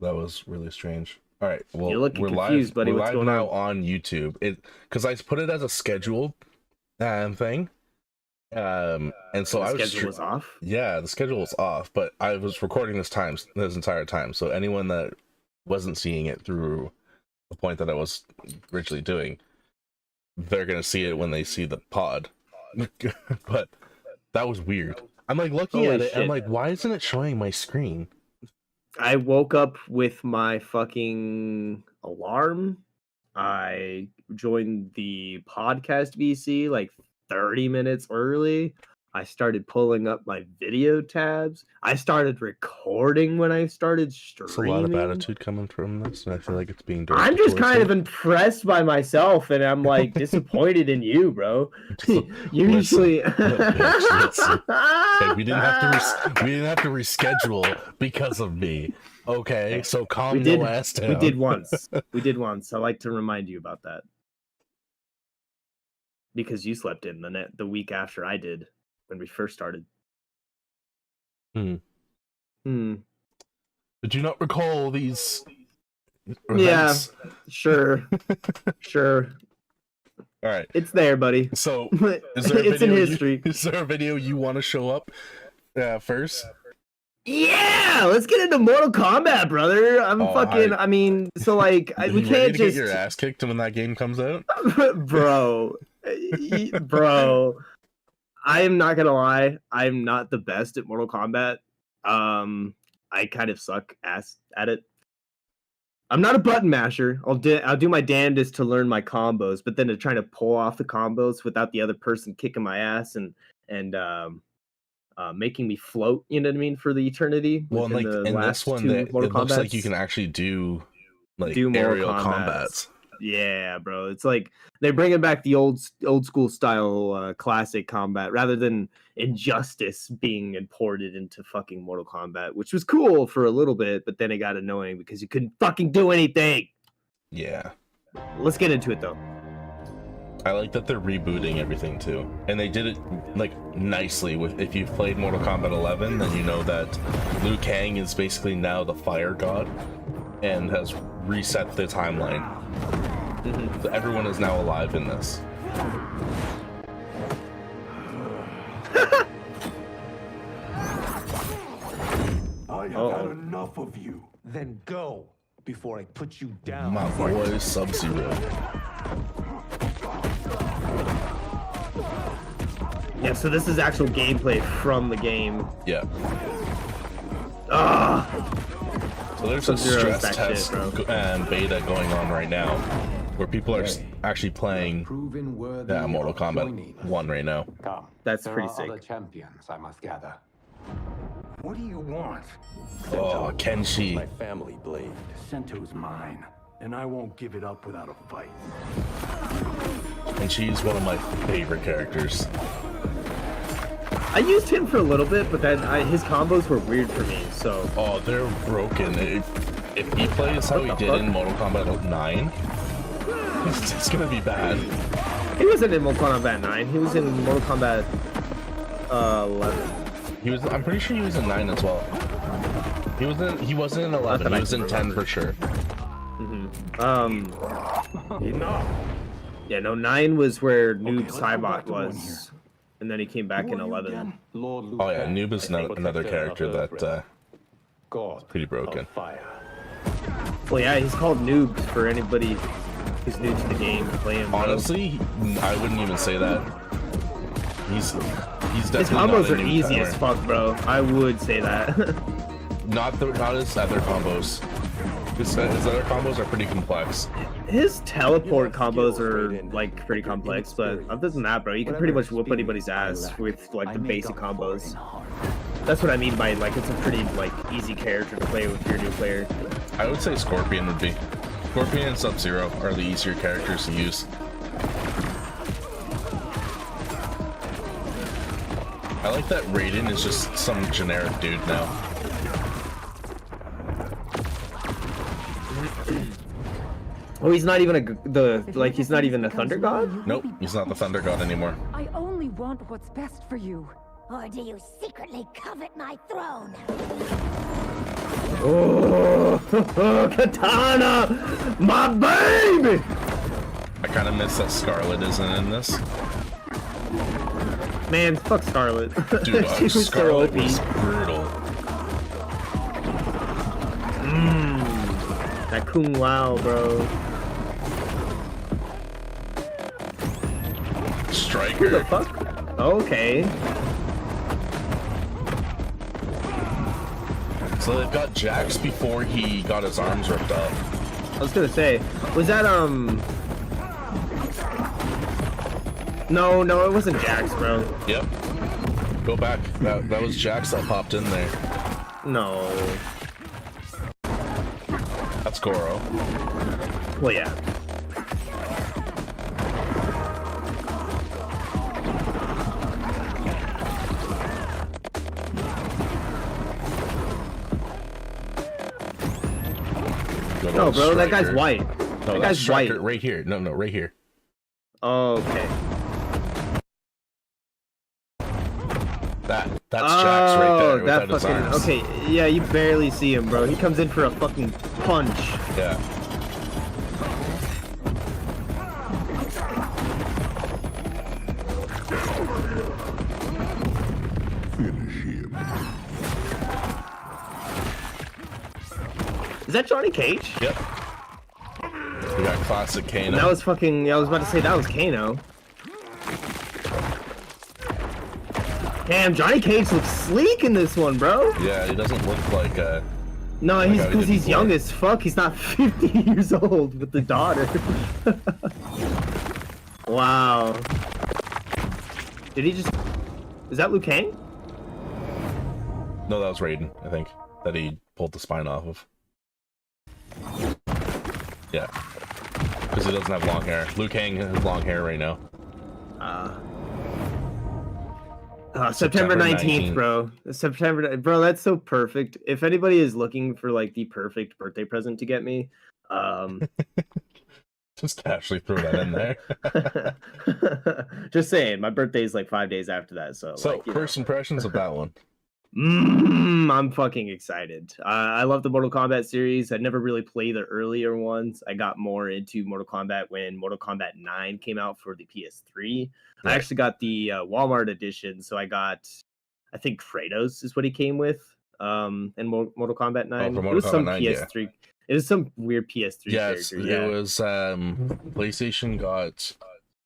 That was really strange. All right, well, You're looking we're confused, live. buddy. We're What's live going now on? on YouTube. Because I put it as a scheduled thing. And so The I was schedule was off. yeah, the schedule was off, but I was recording this entire time. So anyone that wasn't seeing it through the point that I was originally doing, they're gonna see it when they see the pod. But that was weird. I'm like looking Holy at it, and I'm shit. like, why isn't it showing my screen? I woke up with my fucking alarm. I joined the podcast VC like 30 minutes early. I started pulling up my video tabs. I started recording when I started There's a lot of streaming. attitude coming from this, and I feel like it's being I'm directed just towards kind me. of impressed by myself, and I'm like disappointed in you, bro. Listen, Usually, listen. Okay, we didn't have to reschedule because of me. Okay, so calm your ass down. We did once. We did once. I like to remind you about that because you slept in the week after I did when we first started. Did you not recall these events? Yeah, sure. Sure. All right. It's there, buddy. So, is there a It's in video history. is there a video you want to show up first? Yeah, let's get into Mortal Kombat, brother. I mean, so like, we can't get just your ass kicked when that game comes out, bro. I am not gonna lie. I'm not the best at Mortal Kombat. I kind of suck ass at it. I'm not a button masher. I'll do my damnedest to learn my combos, but then to try to pull off the combos without the other person kicking my ass and making me float, you know what I mean, for the eternity. Well, and like in this one, it looks like you can actually do aerial combats. Yeah, bro. It's like they're bringing back the old school style classic combat rather than Injustice being imported into fucking Mortal Kombat, which was cool for a little bit, but then it got annoying because you couldn't fucking do anything. Yeah. Let's get into it though. I like that they're rebooting everything too, and they did it like nicely. With if you've played Mortal Kombat 11, then you know that Liu Kang is basically now the fire god and has reset the timeline. So everyone is now alive in this. I have had enough of you. Then go before I put you down. My boy Sub-Zero. Yeah, so this is actual gameplay from the game. Yeah. So there's a Sub-Zero's stress test and beta going on right now, where people are actually playing Mortal Kombat 1 right now. Come. That's There pretty are sick. other champions, I must gather. What do you want? Oh, Kenshi. My family blade. Sento's mine, and I won't give it up without a fight. And she's one of my favorite characters. I used him for a little bit, but then his combos were weird for me, so... Oh, they're broken. If he plays how he did in Mortal Kombat 9, it's gonna be bad. He wasn't in Mortal Kombat 9, he was in Mortal Kombat 11. I'm pretty sure he was in 9 as well. He wasn't in 11, he was in 10 for sure. Enough. Yeah, no, 9 was where Noob Saibot was. And then he came back in 11. Lord Oh yeah, Noob is another character that God pretty broken. of fire. Well, yeah, he's called Noob for anybody who's new to the game to play him. Honestly, I wouldn't even say that. He's definitely His combos not a are noob easy comer. as fuck, bro. I would say that. Not his other combos. His other combos are pretty complex. His teleport combos are like pretty complex, but other than that, bro, you can pretty much whoop anybody's ass with like the basic combos. That's what I mean by like it's a pretty like easy character to play with your new player. I would say Scorpion would be. Scorpion and Sub-Zero are the easier characters to use. I like that Raiden is just some generic dude now. Oh, he's not even he's not even the Thunder God? Nope, he's not the Thunder God anymore. I only want what's best for you. Or do you secretly covet my throne? Oh, Katana, my baby. I kind of miss that Scarlet isn't in this. Man, fuck Scarlet. Dude, She was so Scarlet OP. was brutal. That Kung Lao, bro. Who the Striker. fuck? Okay. So they've got Jax before he got his arms ripped up. I was gonna say, was that No, it wasn't Jax, bro. Yep. Go back. That was Jax that popped in there. No. That's Goro. Well, yeah. Good No, old bro, that guy's Striker. white. No, That that's guy's Striker white. right here. No, right here. Okay. That's Jax right there that without his fucking. arms. Okay, yeah, you barely see him, bro. He comes in for a fucking punch. Yeah. Is that Johnny Cage? Yep. We got classic Kano. That was fucking. I was about to say that was Kano. Damn, Johnny Cage looks sleek in this one, bro. Yeah, he doesn't look like No, he's how he because did he's before. young as fuck. He's not 50 years old with the daughter. Wow. Did he just? Is that Liu Kang? No, that was Raiden, I think, that he pulled the spine off of. Yeah. Because he doesn't have long hair. Liu Kang has long hair right now. September 19th, bro. Bro, that's so perfect. If anybody is looking for like the perfect birthday present to get me, Just casually throw that in there. just saying, my birthday is like 5 days after that. So, So, like, you first impressions of that one. I'm fucking excited. I love the Mortal Kombat series. I never really played the earlier ones. I got more into Mortal Kombat when Mortal Kombat 9 came out for the PS3. I Right. actually got the Walmart edition, so I think Kratos is what he came with. In Mortal Kombat 9. for It Mortal was some Kombat 9, yeah. PS3. It was some weird PS3 Yes, character. Yeah. it was PlayStation got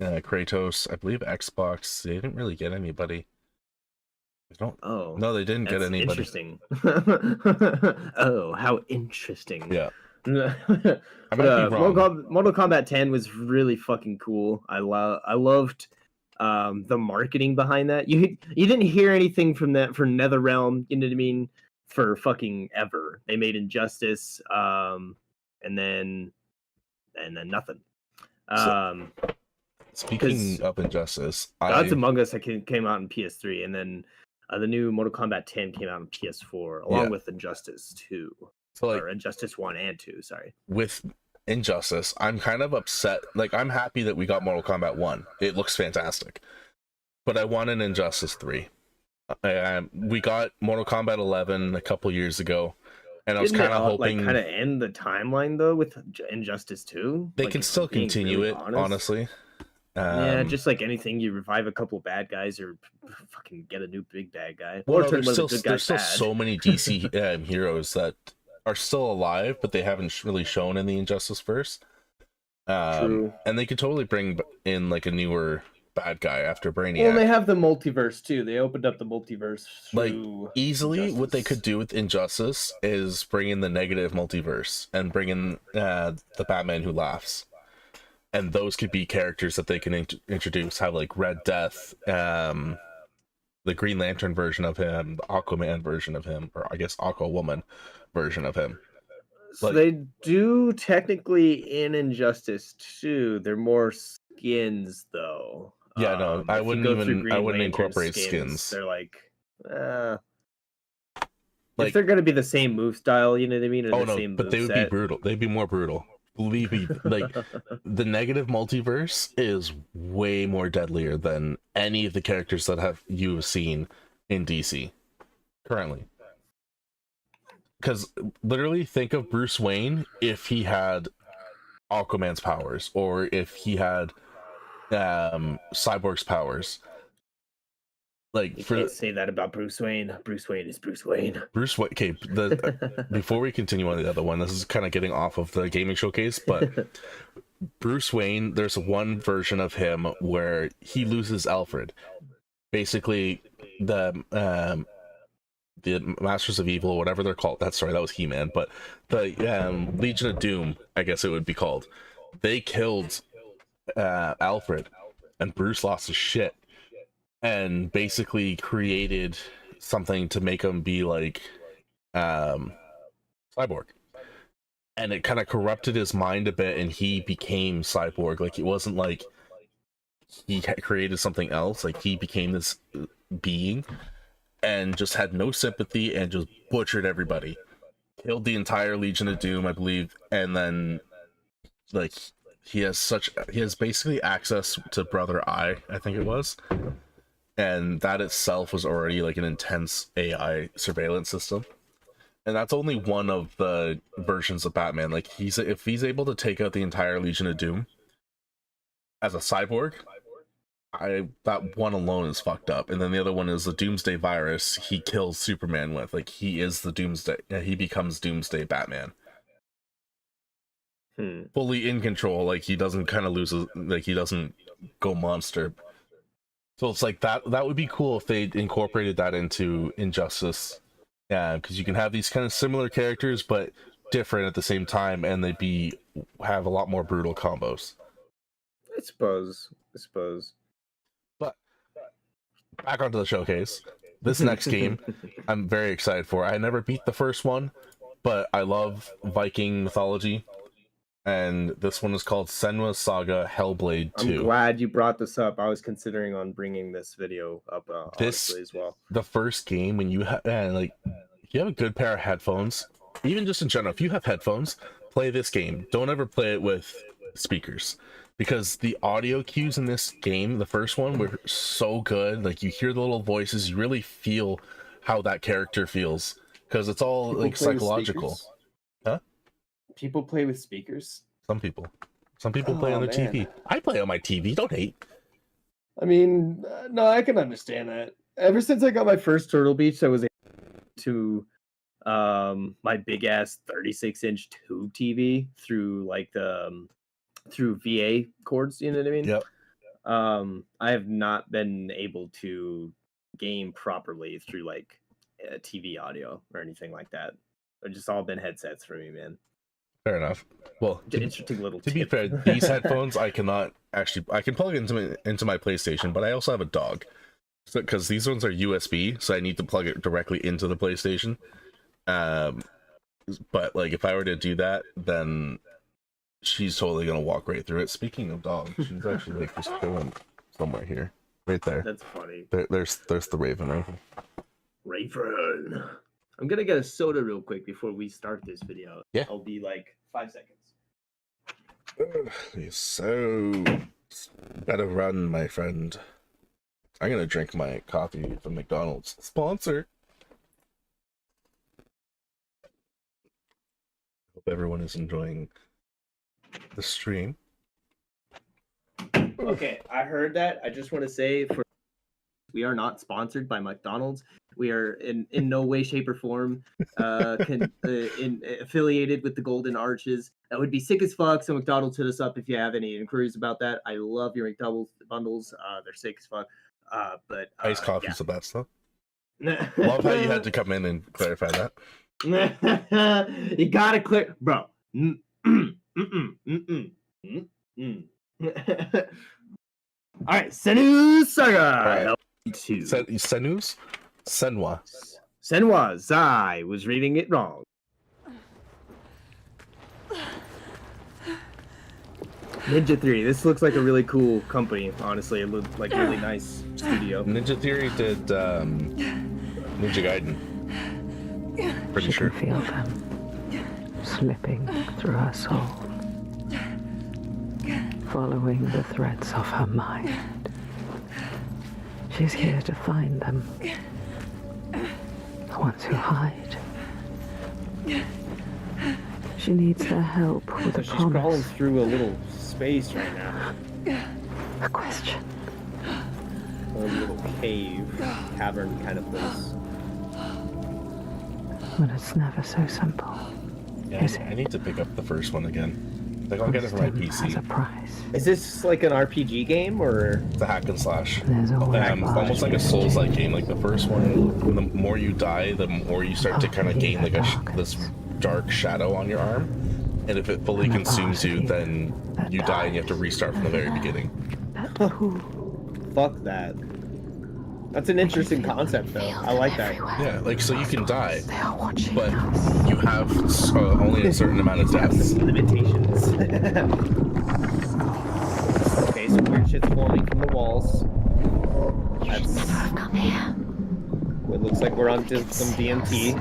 Kratos. I believe Xbox, they didn't really get anybody. I don't. Oh. No, they didn't get That's anybody. interesting. Oh, how interesting. Yeah. But, I might be wrong. Mortal Kombat 10 was really fucking cool. I loved the marketing behind that. You didn't hear anything from that for NetherRealm, you know what I mean, for fucking ever. They made Injustice, and then nothing. Speaking of Injustice, Gods Among Us came out in PS3, and then the new Mortal Kombat 10 came out on PS4, along with Injustice 2. So, like, Or Injustice 1 and 2, sorry. with Injustice, I'm kind of upset. Like, I'm happy that we got Mortal Kombat 1. It looks fantastic. But I want an Injustice 3. We got Mortal Kombat 11 a couple years ago, and I was kind of hoping... Like, kind of end the timeline, though, with Injustice 2? They Like, can if still I'm being continue really it, honest. honestly. Yeah, just like anything, you revive a couple bad guys or fucking get a new big bad guy. Well, Or no, turn there's one of the still, good guys there's still bad. so many DC heroes that are still alive, but they haven't really shown in the Injustice verse. True. And they could totally bring in like a newer bad guy after Brainiac. Well, they have the multiverse too. They opened up the multiverse. Like, through easily what they Injustice. could do with Injustice is bring in the negative multiverse and bring in the Batman Who Laughs, and those could be characters that they can introduce. Have like Red Death, the Green Lantern version of him, the Aquaman version of him, or I guess Aquawoman version of him. So Like- they do technically in Injustice 2. They're more skins though. Yeah, no, If I you wouldn't go even- through I Green wouldn't Lantern incorporate skins. They're like, Like- if they're gonna be the same move style, you know what I mean? Or Oh the no, same but they would be moveset. brutal. They'd be more brutal. Believe me, like the negative multiverse is way more deadlier than any of the characters that you've seen in DC currently. because literally think of Bruce Wayne if he had Aquaman's powers, or if he had Cyborg's powers. Like, you can't say that about Bruce Wayne. Bruce Wayne is Bruce Wayne. Bruce Wayne. Okay, before we continue on the other one, this is kind of getting off of the gaming showcase, but Bruce Wayne, there's one version of him where he loses Alfred. Basically, the Masters of Evil, whatever they're called. That's sorry, that was He-Man, but the Legion of Doom, I guess it would be called. They killed Alfred, and Bruce lost his shit, and basically created something to make him be like Cyborg. And it kind of corrupted his mind a bit, and he became Cyborg. Like, it wasn't like he had created something else. Like, he became this being and just had no sympathy and just butchered everybody. Killed the entire Legion of Doom, I believe, and then like he has basically access to Brother Eye, I think it was. And that itself was already like an intense AI surveillance system. And that's only one of the versions of Batman. Like, if he's able to take out the entire Legion of Doom as a cyborg, that one alone is fucked up. And then the other one is the Doomsday virus he kills Superman with. Like, he is the Doomsday. He becomes Doomsday Batman. Fully in control. Like, he doesn't kind of lose like, he doesn't go monster. So it's like that would be cool if they incorporated that into Injustice. Yeah, because you can have these kind of similar characters but different at the same time, and they'd have a lot more brutal combos. I suppose. But back onto the showcase. This next game I'm very excited for. I never beat the first one, but I love Viking mythology. And this one is called Senua Saga Hellblade 2. I'm glad you brought this up. I was considering on bringing this video up honestly, as well. The first game, when you have if you have a good pair of headphones, even just in general, if you have headphones, play this game. Don't ever play it with speakers, because the audio cues in this game, the first one, were so good. Like, you hear the little voices, you really feel how that character feels, because it's all People like play with psychological. speakers? Huh? People play with speakers? Some people play on their TV. I play on my TV. Don't hate. I mean, no, I can understand that. Ever since I got my first Turtle Beach, I was able to my big ass 36-inch tube TV through like through VA cords. You know what I mean? Yep. I have not been able to game properly through like TV audio or anything like that. They've just all been headsets for me, man. Fair enough. Well, Interesting little to be fair, these headphones I can plug into my PlayStation, but I also have a dog. So, because these ones are USB, so I need to plug it directly into the PlayStation. But like, if I were to do that, then she's totally gonna walk right through it. Speaking of dogs, she's actually like just chilling somewhere here, right there. That's funny. There's the Raven right here. Raven. I'm gonna get a soda real quick before we start this video. Yeah. I'll be like 5 seconds. So better run, my friend. I'm gonna drink my coffee from McDonald's. Sponsor. Hope everyone is enjoying the stream. Okay, I heard that. I just want to say, we are not sponsored by McDonald's. We are in no way, shape, or form affiliated with the Golden Arches. That would be sick as fuck. So McDonald's, hit us up if you have any inquiries about that. I love your McDonald's bundles. They're sick as fuck. But iced coffee's the best, though. Love how you had to come in and clarify that. You gotta clear, bro. All right, Senua Saga. Senua Zai was reading it wrong. Ninja Theory. This looks like a really cool company, honestly. It looked like a really nice studio. Ninja Theory did Ninja Gaiden. Pretty She sure. can feel them slipping through her soul, following the threads of her mind. She's here to find them. The ones who hide, She needs their help with So a she's crawling promise. through a little space right now. A question. A little cave, cavern kind of place. But it's never so simple. Yeah, Is I need to pick up the first one again. Like, I'll get it for my Wisdom has a PC. price. Is this like an RPG game or? It's a hack and slash. There's always Almost like a Souls-like game. Like the first one, the more you die, the more you start to kind of gain like this dark shadow on your arm. And if it fully consumes you, then you die and you have to restart from the very beginning. that pool. Fuck that. That's an interesting concept, though. I like that. Yeah, like, so you can die, They are watching but us. you have only a certain amount of deaths. Some limitations. Okay, some weird shit's forming from the walls. That's Come here. what looks like we're onto some DMT.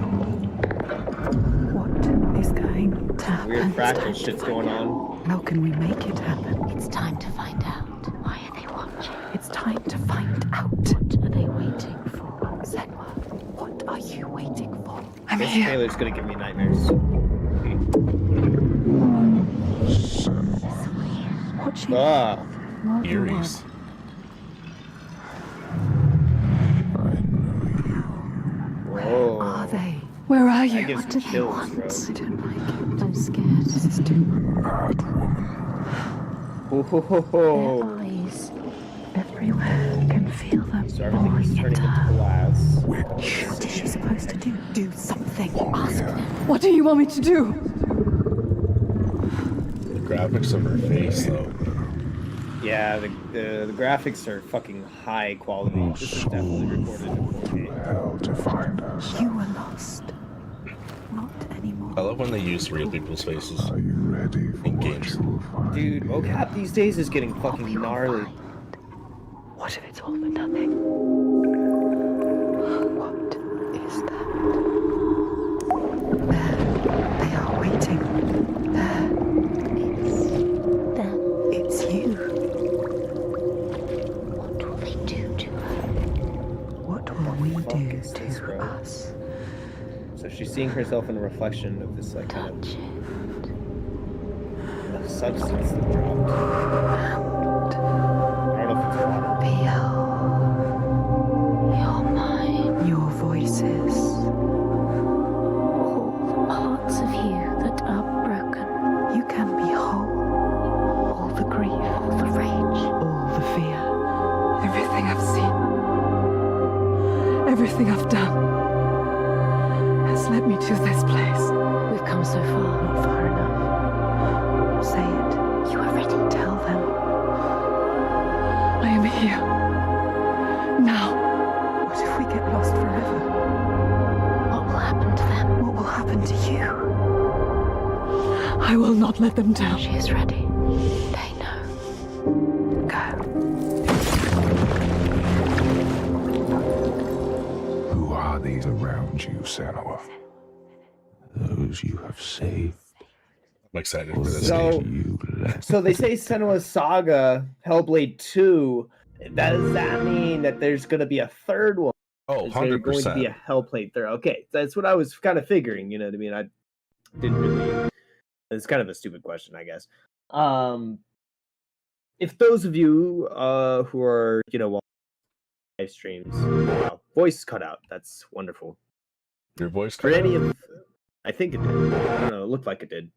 What is going to happen? Weird fractal shit's going on. How can we make it happen? It's time to find out. Why are they watching? It's time to find out. What are they waiting for? Senwa, what are you waiting for? I'm This here. trailer's gonna give me nightmares. Watching. Ah, Eerie's. whoa. Are they? Where are That you? gives What me do they chills, want? bro. I don't like it. I'm scared. This is too Ho, ho, ho, ho. Their eyes. everywhere. I can feel them So everything's pouring turning into into her. glass. What is she supposed to do? Do something. Ask them. What do you want me to do? The graphics of her face, though. Yeah, the graphics are fucking high quality. This is definitely recorded in 4K. Hell to find us. You were lost. Not anymore. I love when they use real people's faces. Are you ready for In what games. you will find? Dude, mocap these days is getting fucking gnarly. What if it's all for nothing? What is that? There. They are waiting. There. Them. It's you. What will they do to her? What will we fuck do is this, to bro? us? So she's seeing herself in a reflection of this like kind Touch it. of substance that dropped. I don't know if it's water. Feel You're mine. your voices. All the parts of you that are broken. You can be whole. All the grief, All the rage. all the fear. Everything I've seen, everything I've done has led me to this place. We've come so far. Not far enough. Say it. You are ready. Tell them. I am here. Now. What if we get lost forever? What will happen to them? What will happen to you? I will not let them down. She is ready. They know. Go. Who are these around you, Senua? Those you have saved. I'm excited for this So- game. You left. So they say Senua's Saga, Hellblade 2. Does that mean that there's gonna be a third one? Oh, Is there going to be 100%. a Hellblade 3? Okay, that's what I was kind of figuring, you know what I mean? I didn't really. It's kind of a stupid question, I guess. If those of you who are, watching live streams, voice cut out, that's wonderful. Your voice For cut any out? of, I think it did. I don't know. It looked like it did.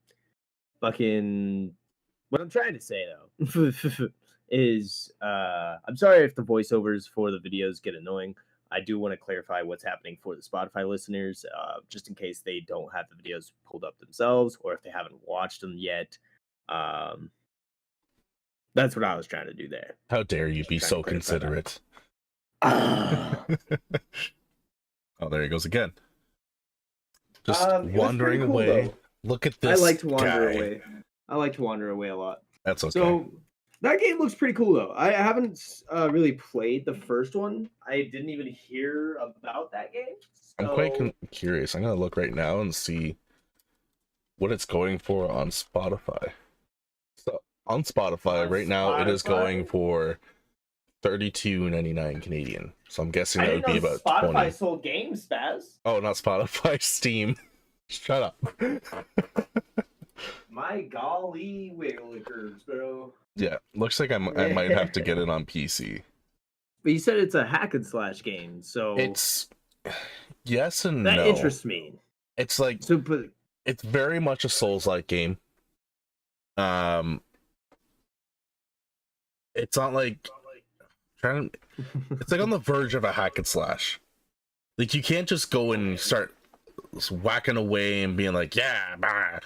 Fucking. What I'm trying to say though is, I'm sorry if the voiceovers for the videos get annoying. I do want to clarify what's happening for the Spotify listeners, just in case they don't have the videos pulled up themselves or if they haven't watched them yet. That's what I was trying to do there. How dare you be Trying so to clarify that. considerate? Oh, there he goes again. Just It was pretty wandering cool, away. though. Look at I this like to wander guy. away. I like to wander away a lot. That's okay. So that game looks pretty cool though. I haven't really played the first one. I didn't even hear about that game. I'm So quite curious. I'm gonna look right now and see what it's going for on Spotify. So on Spotify On right now, it is Spotify? going for $32.99 Canadian. So I'm guessing I that didn't would be know about Spotify 20. sold games, BaZz. Oh, not Spotify, Steam. Shut up. My golly wigglikers, bro. Yeah, looks like I might have to get it on PC. But you said it's a hack and slash game, so It's yes and that no. interests me. It's like So, but it's very much a Souls-like game. It's not like it's like on the verge of a hack and slash. Like you can't just go and start whacking away and being like, yeah, bah.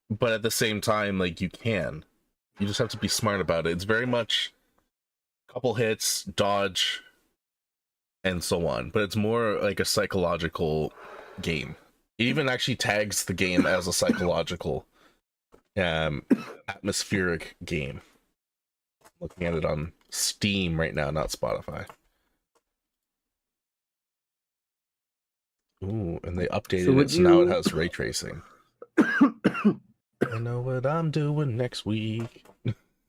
But at the same time, like you can. You just have to be smart about it. It's very much couple hits, dodge, and so on. But it's more like a psychological game. It even actually tags the game as a psychological atmospheric game. Looking at it on Steam right now, not Spotify. Ooh, and they updated it, so now it has ray tracing. I know what I'm doing next week.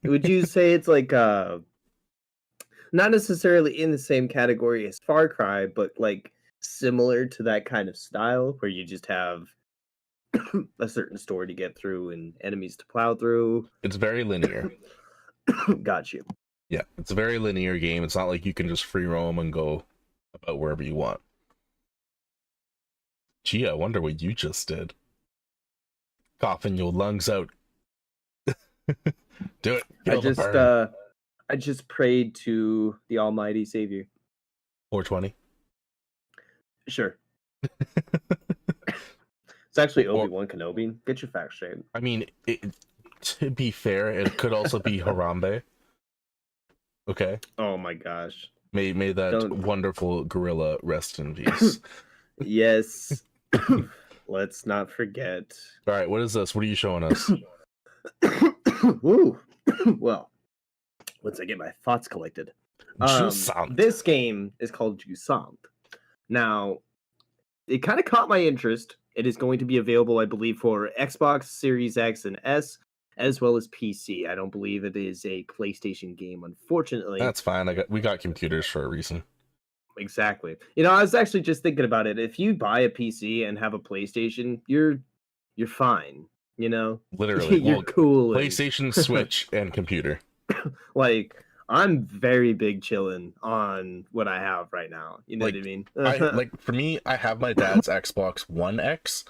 would you say it's like not necessarily in the same category as Far Cry, but like similar to that kind of style where you just have a certain story to get through and enemies to plow through? It's very linear. Got you. Yeah, it's a very linear game. It's not like you can just free roam and go about wherever you want. Gee, I wonder what you just did. Coughing your lungs out. Do it. I just prayed to the Almighty Savior. 420. Sure. It's actually Obi-Wan Kenobi. Get your facts straight. I mean, to be fair, it could also be Harambe. Okay. Oh my gosh. May that wonderful gorilla rest in peace. Yes. Let's not forget. All right, what is this? What are you showing us? Woo. Well, once I get my thoughts collected. This game is called Jusant. Now, it kind of caught my interest. It is going to be available, I believe, for Xbox Series X and S, as well as PC. I don't believe it is a PlayStation game, unfortunately. That's fine. We got computers for a reason. Exactly. You know, I was actually just thinking about it. If you buy a PC and have a PlayStation, you're fine. You know, literally, you're cool. PlayStation, Switch, and computer. Like, I'm very big chilling on what I have right now. You know what I mean? Like for me, I have my dad's Xbox One X.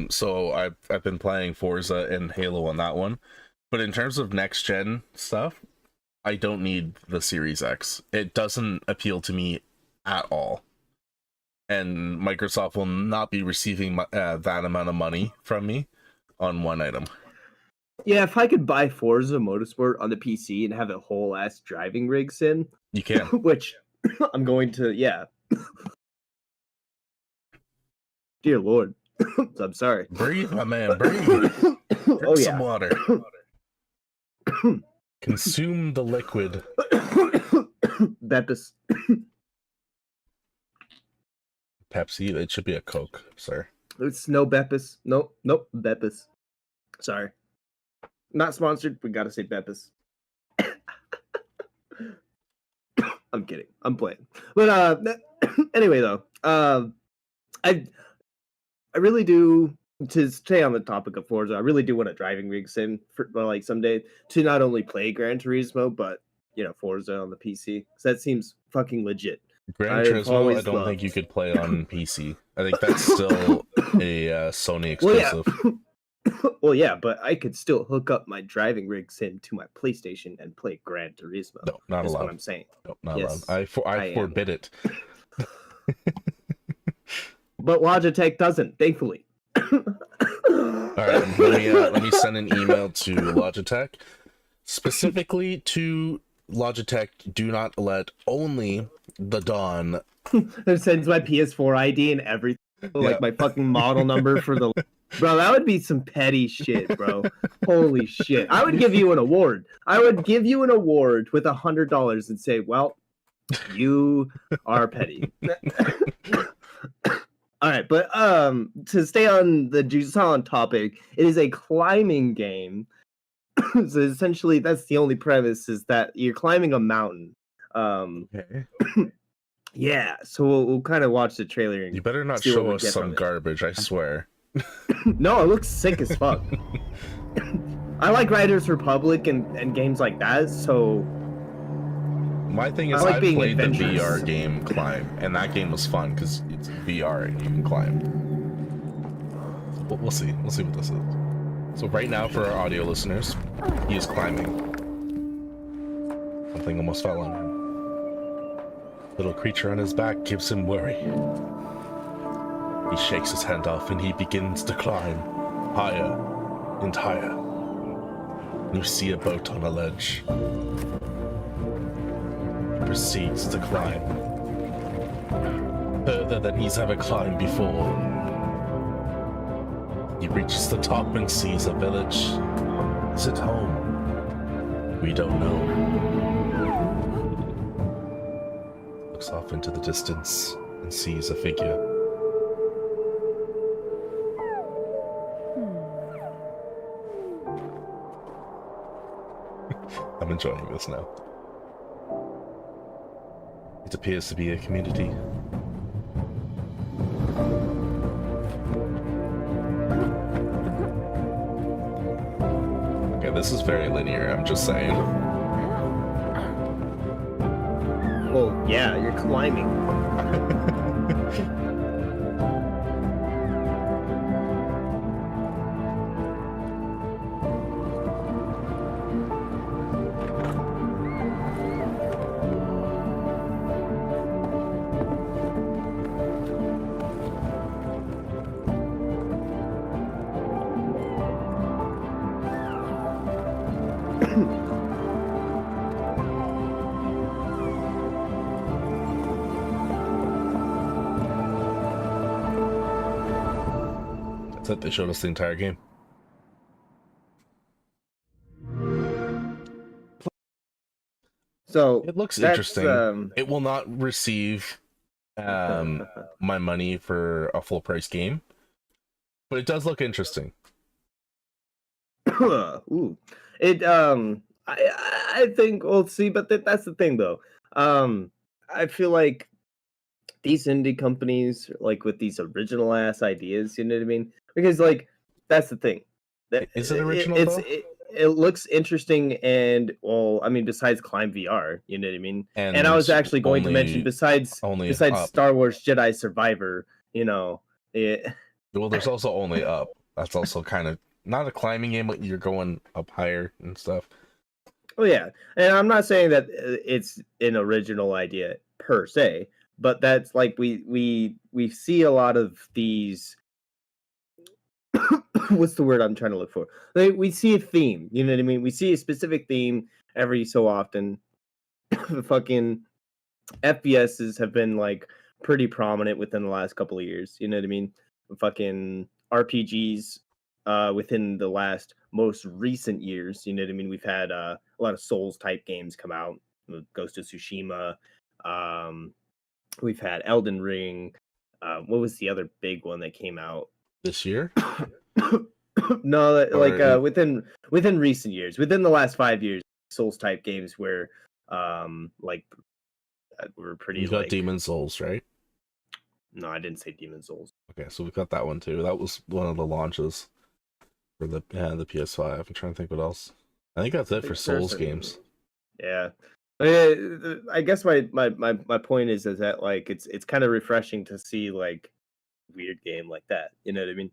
So I've been playing Forza and Halo on that one. But in terms of next gen stuff, I don't need the Series X. It doesn't appeal to me at all. And Microsoft will not be receiving that amount of money from me on one item. Yeah, if I could buy Forza Motorsport on the PC and have a whole ass driving rig sim, you can. Which I'm going to, yeah. Dear Lord. I'm sorry. Breathe, my man, breathe. Drink some water. Consume the liquid. Beppis. Pepsi, it should be a Coke, sir. It's no Beppis. Nope, Beppis. Sorry. Not sponsored, we gotta say Beppis. I'm kidding. I'm playing. But anyway though, I really do, to stay on the topic of Forza, I really do want a driving rig sim for like someday to not only play Gran Turismo, but you know, Forza on the PC. So that seems fucking legit. Gran Turismo, I don't think you could play on PC. I think that's still a Sony exclusive. Well, yeah, but I could still hook up my driving rig sim to my PlayStation and play Gran Turismo. No, not allowed. What I'm saying. No, not allowed. I forbid it. But Logitech doesn't, thankfully. All right, let me send an email to Logitech, specifically to Logitech. Do not let only the Don. It sends my PS4 ID and everything, like my fucking model number for the. Bro, that would be some petty shit, bro. Holy shit! I would give you an award. I would give you an award with $100 and say, "Well, you are petty." All right, but to stay on the Jusant topic, it is a climbing game. So essentially, that's the only premise, is that you're climbing a mountain. Okay. Yeah, so we'll kind of watch the trailer. And You better not see what show we us get some from it. garbage, I swear. No, it looks sick as fuck. I like Riders Republic and games like that, so My thing I is, like I being played the adventurous. VR game Climb, and that game was fun because it's VR and you can climb. But we'll see. We'll see what this is. So right now, for our audio listeners, he is climbing. Something almost fell on him. Little creature on his back gives him worry. He shakes his hand off and he begins to climb higher and higher. You see a boat on a ledge. He proceeds to climb further than he's ever climbed before. He reaches the top and sees a village. Is it home? We don't know. Looks off into the distance and sees a figure. I'm enjoying this now. It appears to be a community. Okay, this is very linear, I'm just saying. well, yeah, you're climbing. That's it, they showed us the entire game. So It looks that's, interesting. It will not receive my money for a full price game, but it does look interesting. Ooh. It I think we'll see, but that's the thing though. I feel like these indie companies, like with these original ass ideas, you know what I mean? Because like that's the thing. Is it original, It's though? it looks interesting, and well, I mean, besides Climb VR, you know what I mean? And I was And actually going to mention besides only up. Star Wars Jedi Survivor, you know, it, Well, there's also only up. That's also kind of not a climbing game, but you're going up higher and stuff. oh yeah, and I'm not saying that it's an original idea per se, but that's like we see a lot of these. What's the word I'm trying to look for? Like, we see a theme, you know what I mean? We see a specific theme every so often. The fucking FPSs have been like pretty prominent within the last couple of years, you know what I mean? Fucking RPGs within the last most recent years, you know what I mean? We've had a lot of Souls type games come out, Ghost of Tsushima. We've had Elden Ring. What was the other big one that came out This year? no, like Or- within recent years, within the last 5 years, Souls type games were like were pretty. You got like, Demon Souls, right? No, I didn't say Demon Souls. Okay, so we've got that one too. That was one of the launches for the PS5. I'm trying to think what else. I think that's it for Souls games. Yeah, I guess my point is that like it's kind of refreshing to see like weird game like that. You know what I mean?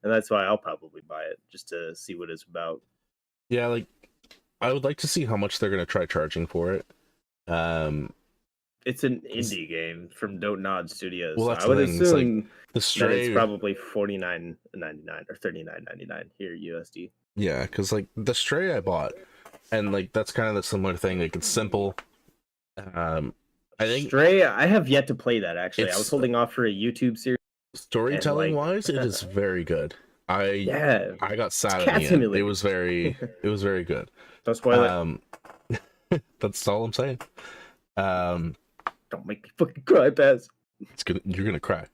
And that's why I'll probably buy it just to see what it's about. Yeah, like I would like to see how much they're gonna try charging for it. It's an indie game from Don't Nod Studios. Well, So that's I would the thing, it's like assume the that Stray. it's probably $49.99 or $39.99 here USD. Yeah, because like the Stray I bought, and like that's kind of the similar thing. Like it's simple. I think Stray, I have yet to play that actually. I was It's- holding off for a YouTube series. storytelling like- wise, it is very good. Yeah, I got sad Cat at the end. Simulator. It was very good. don't spoil it. That's all I'm saying. Don't make me fucking cry, Baz. You're gonna cry.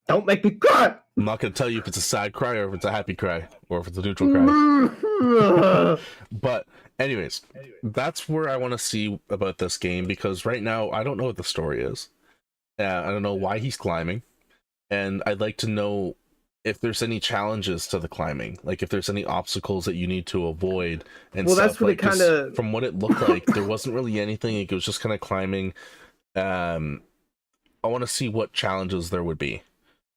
Don't make me cry. I'm not gonna tell you if it's a sad cry or if it's a happy cry or if it's a neutral cry. But anyways, that's where I want to see about this game, because right now I don't know what the story is. I don't know why he's climbing, and I'd like to know if there's any challenges to the climbing, like if there's any obstacles that you need to avoid and Well, stuff. that's what like, it kind of. from what it looked like, there wasn't really anything. It was just kind of climbing. I want to see what challenges there would be,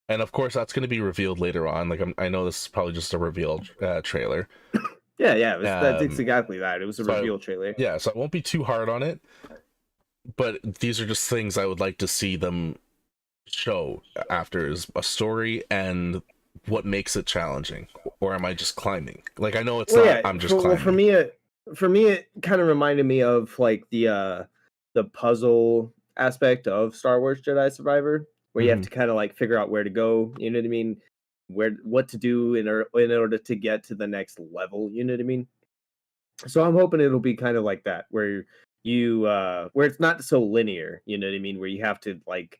and of course that's going to be revealed later on. Like I know this is probably just a reveal trailer. Yeah, it's exactly that. It was a reveal trailer. Yeah, so I won't be too hard on it, but these are just things I would like to see them show after, is a story and what makes it challenging. Or am I just climbing? Like, I know it's not. Yeah, I'm just climbing. Well, for me, it kind of reminded me of like the puzzle aspect of Star Wars Jedi Survivor, where you have to kind of like figure out where to go. You know what I mean? What to do in order to get to the next level. You know what I mean? So I'm hoping it'll be kind of like that, where you where it's not so linear. You know what I mean? Where you have to like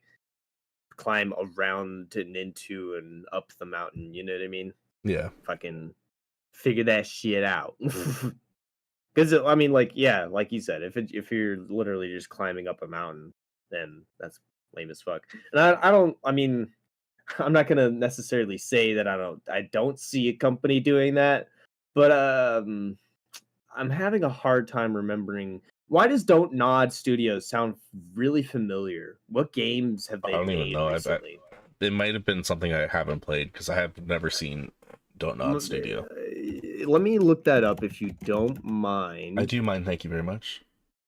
climb around and into and up the mountain. You know what I mean? Yeah. Fucking figure that shit out. Because I mean, like, yeah, like you said, if you're literally just climbing up a mountain, then that's lame as fuck. And I mean, I'm not gonna necessarily say that I don't see a company doing that, but I'm having a hard time remembering. Why does Don't Nod Studios sound really familiar? What games have they made even know. Recently? It might have been something I haven't played, because I have never seen Don't Nod Studio. Let me look that up if you don't mind. I do mind, thank you very much.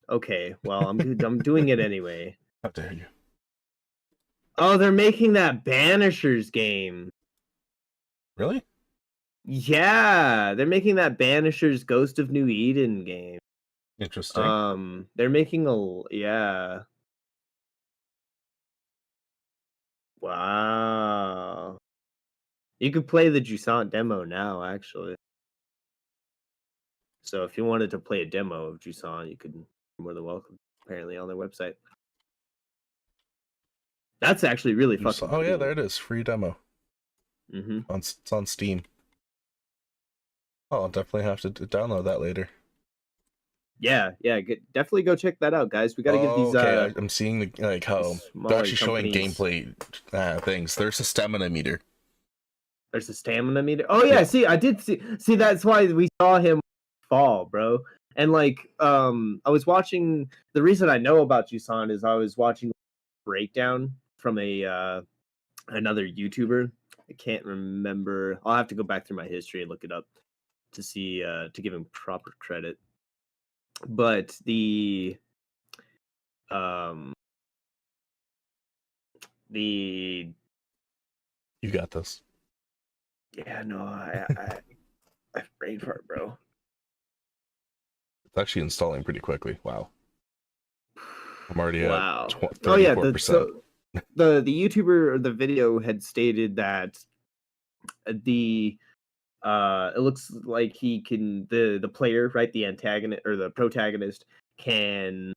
Okay, well, I'm doing it anyway. How dare you? Oh, they're making that Banishers game. Really? Yeah, they're making that Banishers Ghost of New Eden game. Interesting. They're making yeah. Wow. You could play the Jusant demo now, actually. So if you wanted to play a demo of Jusant, you could. You're more than welcome. Apparently on their website. That's actually really fucking cool. Yeah, there it is. Free demo. It's on Steam. Oh, I'll definitely have to download that later. Yeah, definitely go check that out, guys. We got to get these. Okay, I'm seeing like how they're actually showing gameplay things. There's a stamina meter. There's a stamina meter. Oh yeah, see, I did see. That's why we saw him fall, bro. And like, I was watching. The reason I know about Jusant is I was watching a breakdown from another YouTuber. I can't remember. I'll have to go back through my history and look it up to see to give him proper credit. But the you got this. Yeah, no, I brain fart, bro. It's actually installing pretty quickly. Wow. I'm already at 34%. Oh yeah, the YouTuber or the video had stated that it looks like he can the player, right, the antagonist or the protagonist can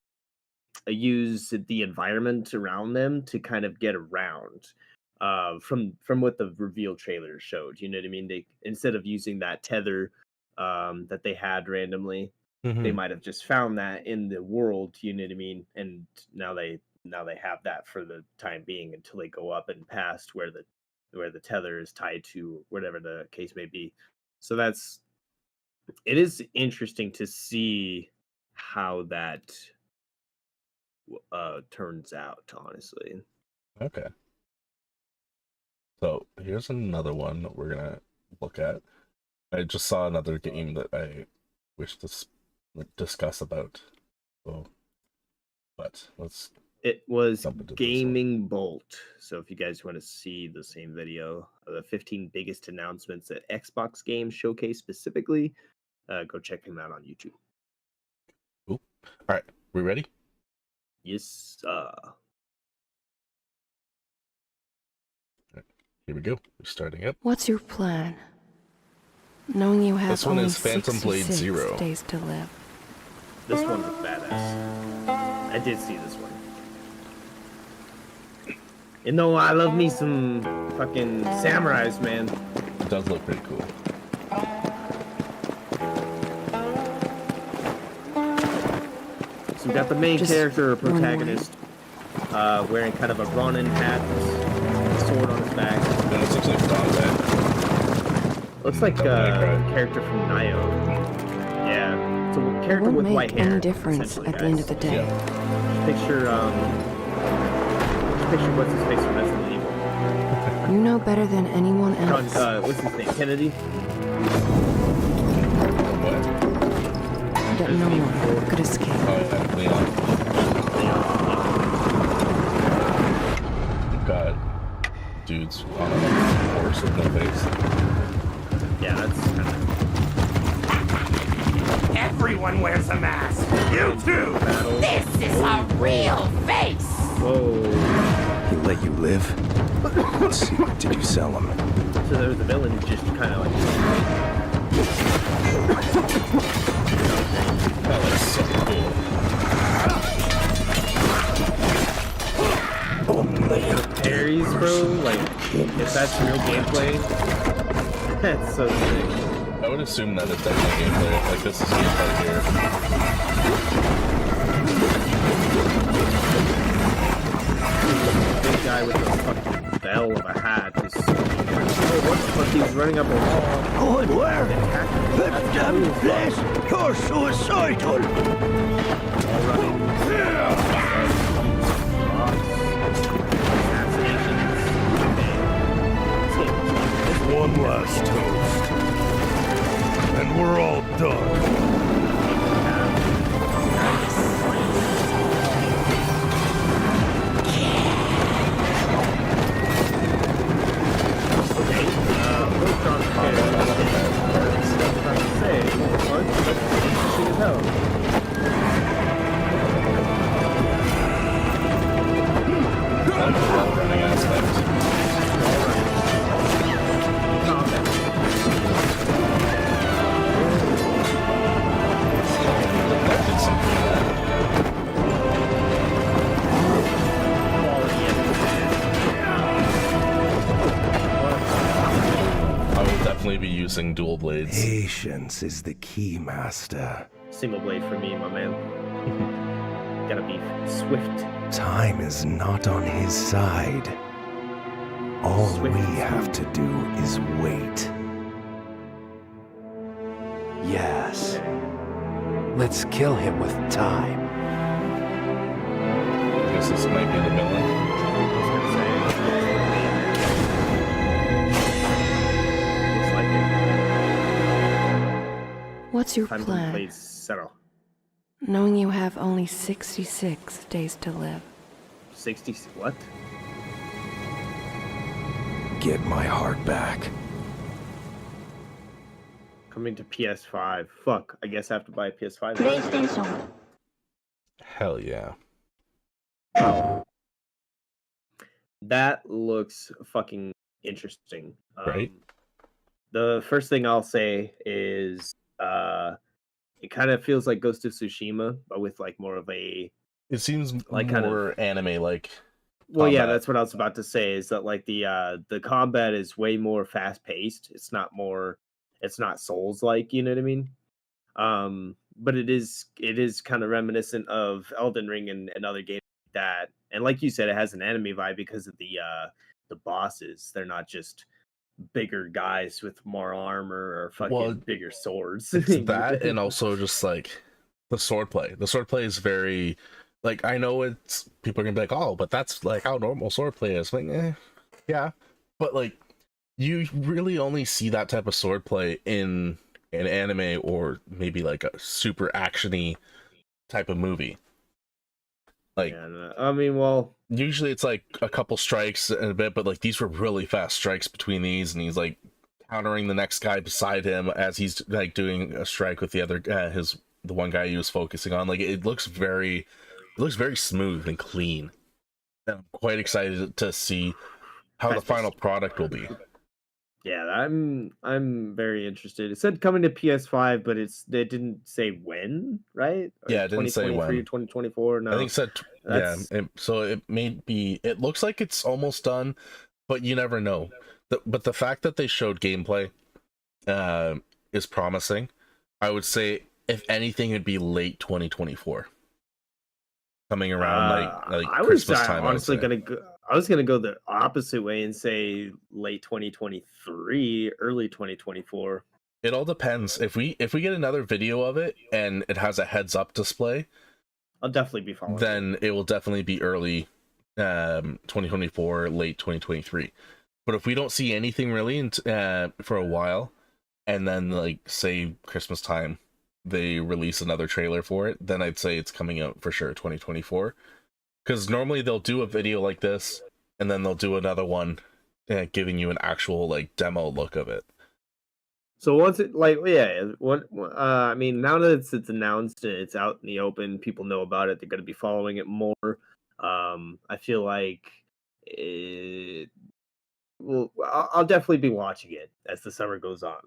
use the environment around them to kind of get around from what the reveal trailer showed. You know what I mean? They, instead of using that tether that they had randomly, they might have just found that in the world, you know what I mean? And now they have that for the time being until they go up and past where the tether is tied to, whatever the case may be. So it is interesting to see how that turns out, honestly. Okay. So here's another one that we're gonna look at. I just saw another game that I wish to discuss about. So, but let's. It was Gaming Bolt. So if you guys want to see the same video of the 15 biggest announcements at Xbox Game Showcase specifically, go check him out on YouTube. Cool. All right, we ready? Yes. Here we go. We're starting up. What's your plan? Knowing you have this one only is Phantom Blade 0 days to live. This one was badass. I did see this one. You know, I love me some fucking samurais, man. It does look pretty cool. So we got the main Just character or one more. protagonist wearing kind of a Ronin hat, sword on his back. Yeah, this looks like Dante. Looks like Devil May a Cry. character from Nioh. Yeah, it's a It character won't with make white hair. any difference essentially, at the end guys. of the day. Picture what's his face from Resident Evil. You know better than anyone else. What's his name? Kennedy. What? That no one could escape. Oh, yeah, Leon. We've got dudes on a horse with no face. Yeah, that's kind of Everyone wears a mask. You too. battle. This is a real face. Whoa. He let you live? What secret did you sell him? So there was a villain who just kind of like. That looks so cool. Parries, bro. Like, if that's real gameplay, that's so sick. I would assume that it's definitely gameplay. Like, this is gameplay here. Big guy with a fucking bell of a hat just. Oh, what the fuck? He was running up a wall. Going where? That damn place. You're suicidal. all running. Assassinations. One last toast. And we're all done. I like the wall running aspect. That did something to that. I will definitely be using dual blades. Patience is the key, Master. Single blade for me, my man. Gotta be swift. Time is not on his side. All Swift. we have to do is wait. Yes. Let's kill him with time. I guess this might be the villain. Looks like it. What's your Time to plan? blades settle. Knowing you have only 66 days to live. 60. What? Get my heart back. Coming to PS5. Fuck. I guess I have to buy a PS5. PlayStation. Hell yeah. That looks fucking interesting. Right. The first thing I'll say is it kind of feels like Ghost of Tsushima, but with like more of a It seems Like, like kind of- more anime like. well, yeah, combat. that's what I was about to say. Is that like the combat is way more fast paced. It's not Souls like, you know what I mean? But it is kind of reminiscent of Elden Ring and other games like that. And like you said, it has an anime vibe because of the bosses. They're not just bigger guys with more armor or fucking Well, bigger swords. It's that, and also just like the swordplay. The swordplay is very like, I know it's people are gonna be like, oh, but that's like how normal swordplay is. Like, yeah, but like you really only see that type of swordplay in an anime or maybe like a super actiony type of movie. Like, Yeah, no, I mean, well, usually it's like a couple strikes and a bit, but like these were really fast strikes between these, and he's like countering the next guy beside him as he's like doing a strike with the other the one guy he was focusing on. Like, it looks very smooth and clean, and I'm quite excited to see how the final product will be. yeah, I'm very interested. It said coming to PS5, but they didn't say when, right? Or Yeah, it didn't say when. 2024. No, I think it said That's- so it may be, it looks like it's almost done, but you never know. But the fact that they showed gameplay is promising. I would say if anything it'd be late 2024. coming around like I was Christmas time. honestly I was gonna go the opposite way and say late 2023, early 2024. It all depends. If we get another video of it and it has a heads up display, I'll definitely be following. Then it will definitely be early 2024, late 2023. But if we don't see anything really for a while, and then like say Christmas time they release another trailer for it, then I'd say it's coming out for sure 2024. Because normally they'll do a video like this and then they'll do another one giving you an actual like demo look of it. So once it I mean, now that it's announced and it's out in the open, people know about it, they're going to be following it more. I feel like I'll definitely be watching it as the summer goes on.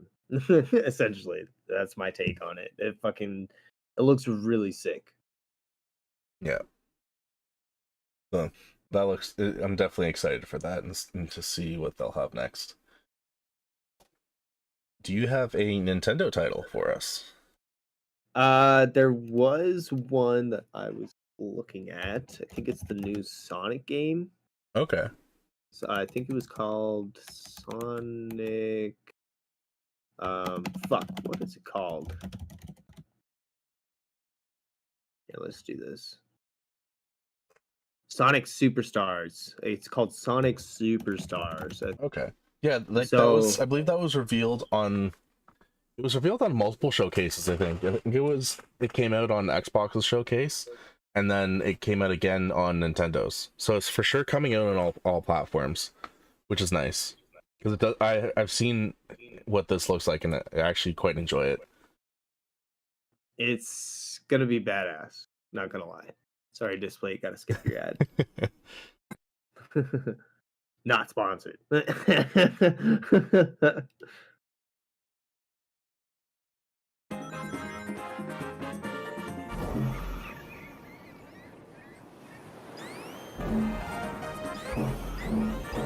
Essentially, that's my take on it. It looks really sick. Yeah. So that looks. I'm definitely excited for that and to see what they'll have next. Do you have a Nintendo title for us? There was one that I was looking at. I think it's the new Sonic game. Okay. So I think it was called Sonic. What is it called? Yeah, let's do this. Sonic Superstars. It's called Sonic Superstars. Okay. Yeah, like that was. I believe that was revealed on. It was revealed on multiple showcases. I think it came out on Xbox's showcase, and then it came out again on Nintendo's. So it's for sure coming out on all platforms, which is nice because it does. I've seen what this looks like, and I actually quite enjoy it. It's gonna be badass. Not gonna lie. Sorry, display. Gotta skip your ad. Not sponsored.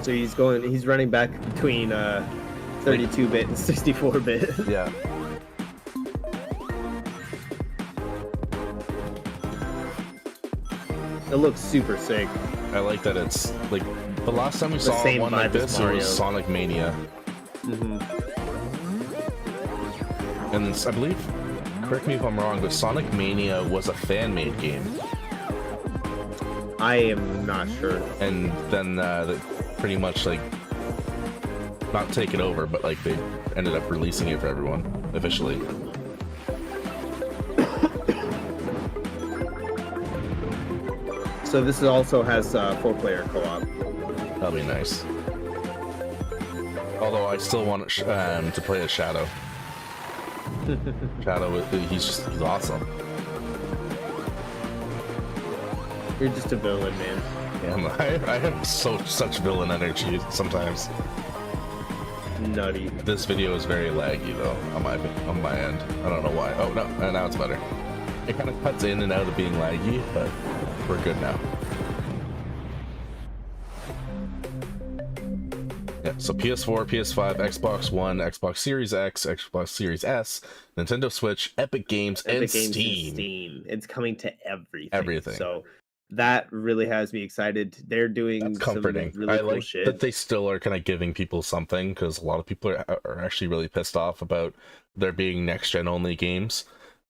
So he's running back between 32-bit and 64-bit. Yeah. It looks super sick. I like that it's like the last time we saw one like this, it was Sonic Mania. And this, I believe, correct me if I'm wrong, but Sonic Mania was a fan-made game. I am not sure. And then pretty much like not take it over, but like they ended up releasing it for everyone officially. So this also has 4-player co-op. That'll be nice. Although I still want to play as Shadow. Shadow, he's awesome. You're just a villain, man. Yeah, I have such villain energy sometimes. Nutty. This video is very laggy though on my end. I don't know why. Oh no, now it's better. It kind of cuts in and out of being laggy, but we're good now. Yeah, so PS4, PS5, Xbox One, Xbox Series X, Xbox Series S, Nintendo Switch, Epic Games, and Steam. It's coming to everything. Everything. So that really has me excited. They're doing comforting. Some really cool like shit. That they still are kind of giving people something, because a lot of people are actually really pissed off about there being next-gen only games.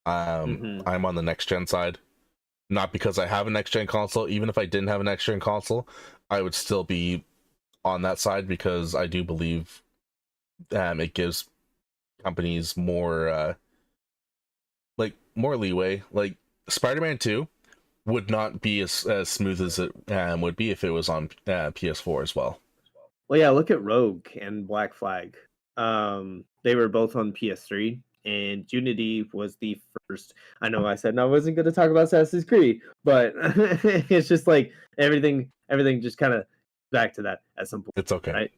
I'm on the next-gen side. Not because I have a next-gen console. Even if I didn't have a next-gen console, I would still be on that side, because I do believe it gives companies more more leeway. Like Spider-Man 2 would not be as smooth as it would be if it was on PS4 as well. Well, yeah, look at Rogue and Black Flag. They were both on PS3, and Unity was the first. I know I said I wasn't going to talk about Assassin's Creed, but it's just like everything just kind of back to that at some point. It's okay. Right?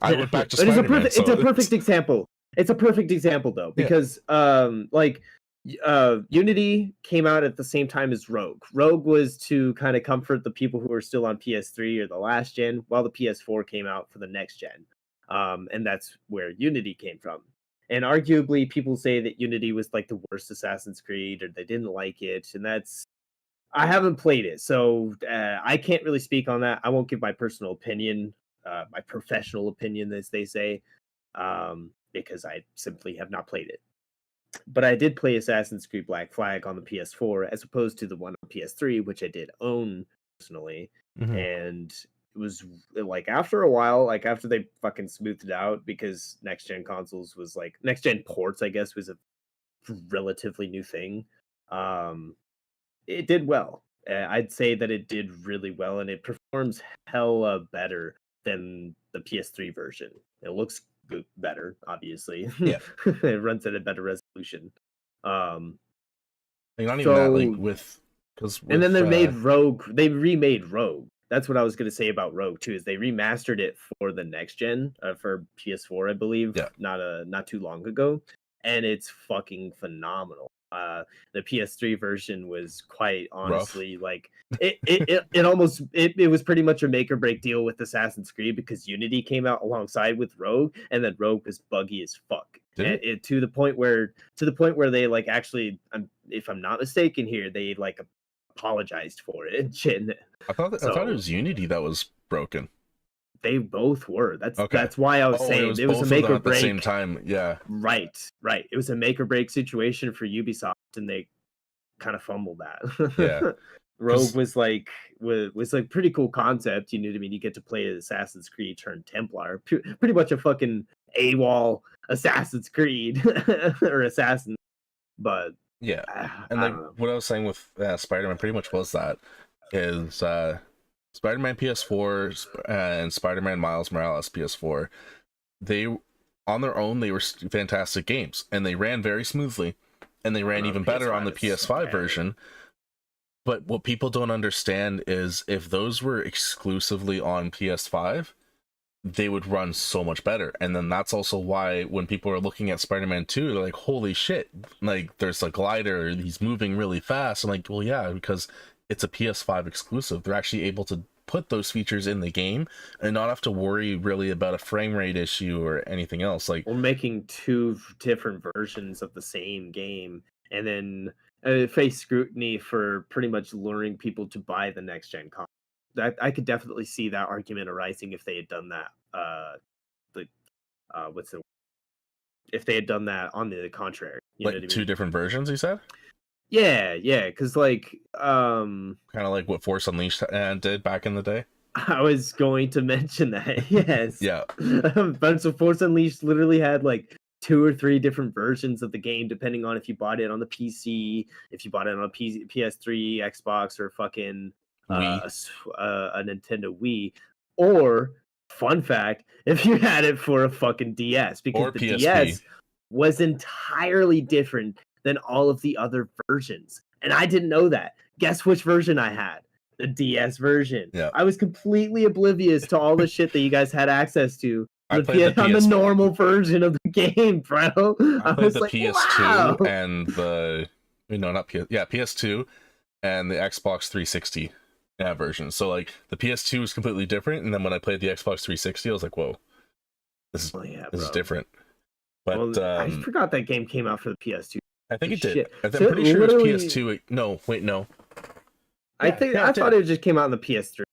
I went back to Spider-Man. It's a perfect example. It's a perfect example though, because Unity came out at the same time as Rogue. Rogue was to kind of comfort the people who are still on PS3 or the last gen, while the PS4 came out for the next gen. And that's where Unity came from. And arguably people say that Unity was like the worst Assassin's Creed, or they didn't like it, and that's I haven't played it, so I can't really speak on that. I won't give my personal opinion, my professional opinion, as they say, because I simply have not played it. But I did play Assassin's Creed Black Flag on the PS4 as opposed to the one on PS3, which I did own personally. And it was like after a while, like after they fucking smoothed it out, because next gen consoles was like next gen ports, I guess, was a relatively new thing. It did well. I'd say that it did really well, and it performs hella better than the PS3 version. It looks better, obviously. Yeah. It runs at a better resolution. Like, not even that, like and then they made Rogue. They remade Rogue. That's what I was gonna say about Rogue too. Is they remastered it for the next gen, for PS4, I believe. Yeah. Not too long ago, and it's fucking phenomenal. The PS3 version was quite honestly rough. Like it was pretty much a make or break deal with Assassin's Creed, because Unity came out alongside with Rogue, and then Rogue was buggy as fuck. To the point where they like actually, if I'm not mistaken here, they like apologized for it and shit. I thought it was Unity that was broken. They both were. That's why I was saying it was a make or break at the same time. Yeah. Right. It was a make or break situation for Ubisoft, and they kind of fumbled that. Yeah. Rogue was like pretty cool concept. You know what I mean? You get to play Assassin's Creed turned Templar, pretty much a fucking AWOL Assassin's Creed or Assassin. But yeah, and like what I was saying with Spider-Man pretty much was that is Spider-Man PS4 and Spider-Man Miles Morales PS4, they on their own they were fantastic games, and they ran very smoothly, and they ran even better on the PS5 version. But what people don't understand is if those were exclusively on PS5, they would run so much better. And then that's also why when people are looking at Spider-Man 2, they're like, holy shit, like there's a glider, he's moving really fast. I'm like, well, yeah, because it's a PS5 exclusive. They're actually able to put those features in the game and not have to worry really about a frame rate issue or anything else. Like, we're making two different versions of the same game, and then face scrutiny for pretty much luring people to buy the next gen console. That I could definitely see that argument arising if they had done that. If they had done that on the contrary, you know what I mean? Two different versions, you said? Yeah, because like kind of like what Force Unleashed did back in the day. I was going to mention that. Yes. Yeah. But so Force Unleashed literally had like 2 or 3 different versions of the game, depending on if you bought it on the PC, if you bought it on a PS3, Xbox, or fucking a Nintendo Wii, or fun fact, if you had it for a fucking DS, because the PSP. DS was entirely different than all of the other versions, and I didn't know that. Guess which version I had? The DS version. Yeah. I was completely oblivious to all the shit that you guys had access to. I played on the normal version of the game, bro. I played the PS2 and the PS2 and the Xbox 360 version. So like the PS2 was completely different, and then when I played the Xbox 360, I was like, whoa, this is different. But I forgot that game came out for the PS2. I think it did. I'm pretty sure it was PS2. No. I thought it just came out on the PS3.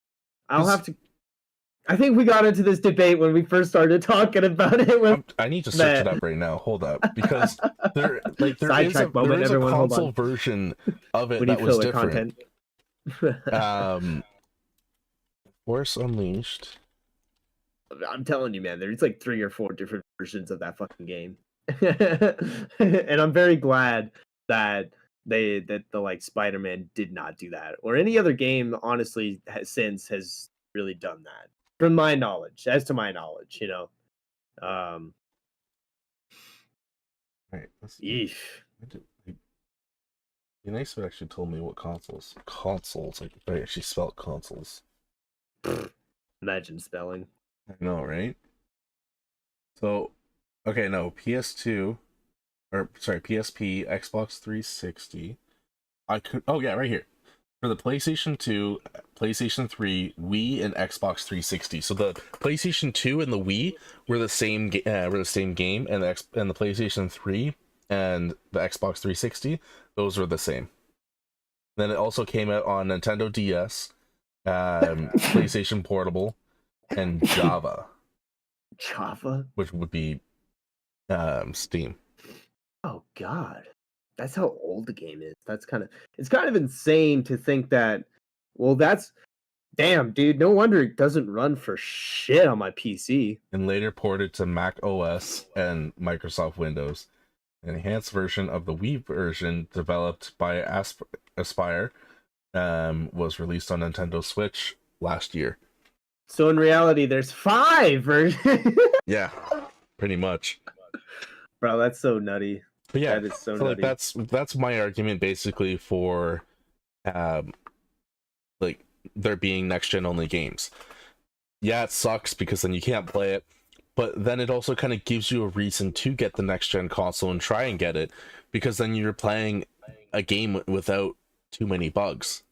I think we got into this debate when we first started talking about it. I need to search it up right now. Hold up, because there is a console version of it that was different. Force Unleashed. I'm telling you, man, there's like 3 or 4 different versions of that fucking game, and I'm very glad that the like Spider-Man did not do that, or any other game. Honestly, has really done that. From my knowledge, you know. Right. Be nice if it actually told me what consoles. Like if I actually spelled consoles. Imagine spelling. I know, right? So, okay, no, PSP, Xbox 360. Oh yeah, right here. For the PlayStation 2, PlayStation 3, Wii, and Xbox 360. So the PlayStation 2 and the Wii were the same game, and the PlayStation 3 and the Xbox 360, those were the same. Then it also came out on Nintendo DS, PlayStation Portable, and Java. Java? Which would be Steam. Oh God, that's how old the game is. It's kind of insane to think that. Well, that's damn, dude. No wonder it doesn't run for shit on my PC. And later ported to Mac OS and Microsoft Windows. An enhanced version of the Wii version developed by Aspire was released on Nintendo Switch last year. So in reality, there's 5 versions. Yeah, pretty much. Bro, that's so nutty. But yeah, that is so nutty. Like that's my argument basically for like there being next gen only games. Yeah, it sucks because then you can't play it, but then it also kind of gives you a reason to get the next gen console and try and get it, because then you're playing a game without too many bugs.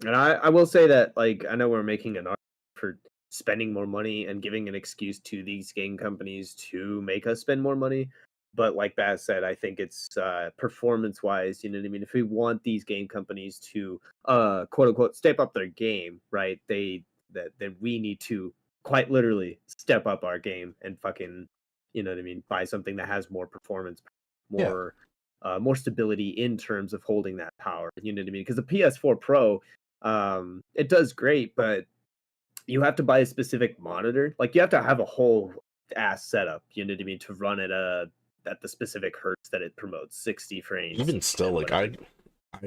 And I will say that, like, I know we're making an argument for spending more money and giving an excuse to these game companies to make us spend more money. But like BaZz said, I think it's performance wise, you know what I mean? If we want these game companies to quote unquote step up their game, right? Then we need to quite literally step up our game and fucking, you know what I mean, buy something that has more performance, more more stability in terms of holding that power. You know what I mean? Because the PS4 Pro, it does great, but you have to buy a specific monitor. Like you have to have a whole ass setup, you know what I mean, to run it at the specific hertz that it promotes, 60 frames. Even still, like I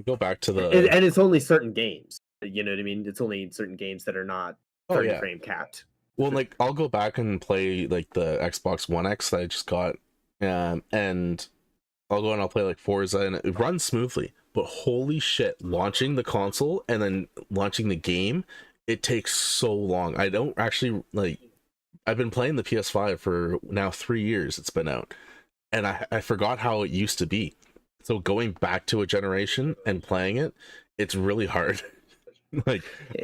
go back to the and it's only certain games. You know what I mean? It's only certain games that are not 30 frame capped. Well, like I'll go back and play like the Xbox One X that I just got, and I'll go and I'll play like Forza, and it runs smoothly. But holy shit, launching the console and then launching the game, it takes so long. I don't actually like. I've been playing the PS5 for now 3 years. It's been out, and I forgot how it used to be. So going back to a generation and playing it, it's really hard. Like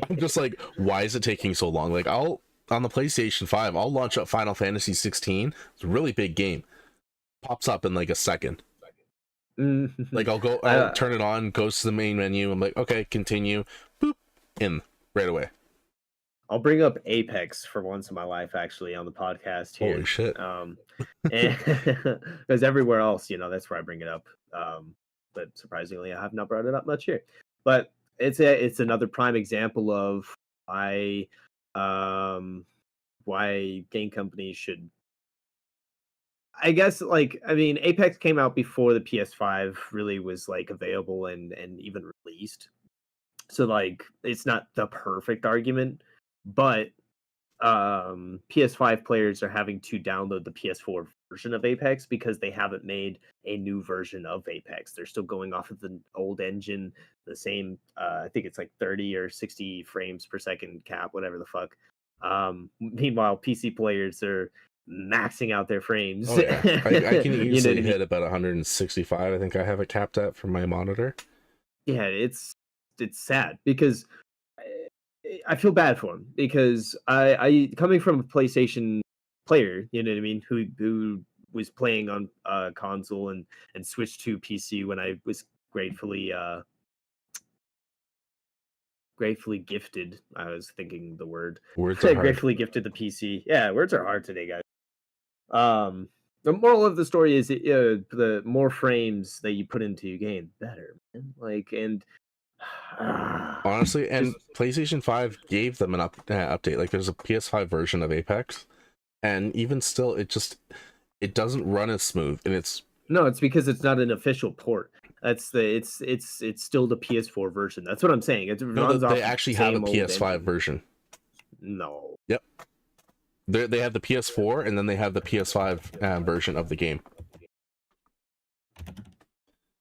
I'm just like, why is it taking so long? Like on the PlayStation 5, I'll launch up Final Fantasy 16. It's a really big game. Pops up in like a second. Like I'll turn it on, goes to the main menu. I'm like, okay, continue. Boop, in right away. I'll bring up Apex for once in my life, actually, on the podcast here. Holy shit! Because everywhere else, you know, that's where I bring it up. But surprisingly, I have not brought it up much here. But it's another prime example of why game companies should. I guess, like, I mean, Apex came out before the PS5 really was like available and even released. So like, it's not the perfect argument. But PS5 players are having to download the PS4 version of Apex because they haven't made a new version of Apex. They're still going off of the old engine, the same, I think it's like 30 or 60 frames per second cap, whatever the fuck. Meanwhile, PC players are maxing out their frames. Oh, yeah. I can easily hit about 165. I think I have it capped at for my monitor. Yeah, it's sad because I feel bad for him because I coming from a PlayStation player, you know what I mean, who was playing on console and switched to PC when I was gratefully gifted. I was thinking the word. Words are hard. Gratefully gifted the PC. Yeah, words are hard today, guys. The moral of the story is the more frames that you put into your game, better, man. Like, and honestly, and PlayStation 5 gave them an update. Like there's a PS5 version of Apex, and even still it doesn't run as smooth, and it's because it's not an official port. It's still the PS4 version. That's what I'm saying. They actually have a PS5 version. No. Yep. They have the PS4 and then they have the PS5 version of the game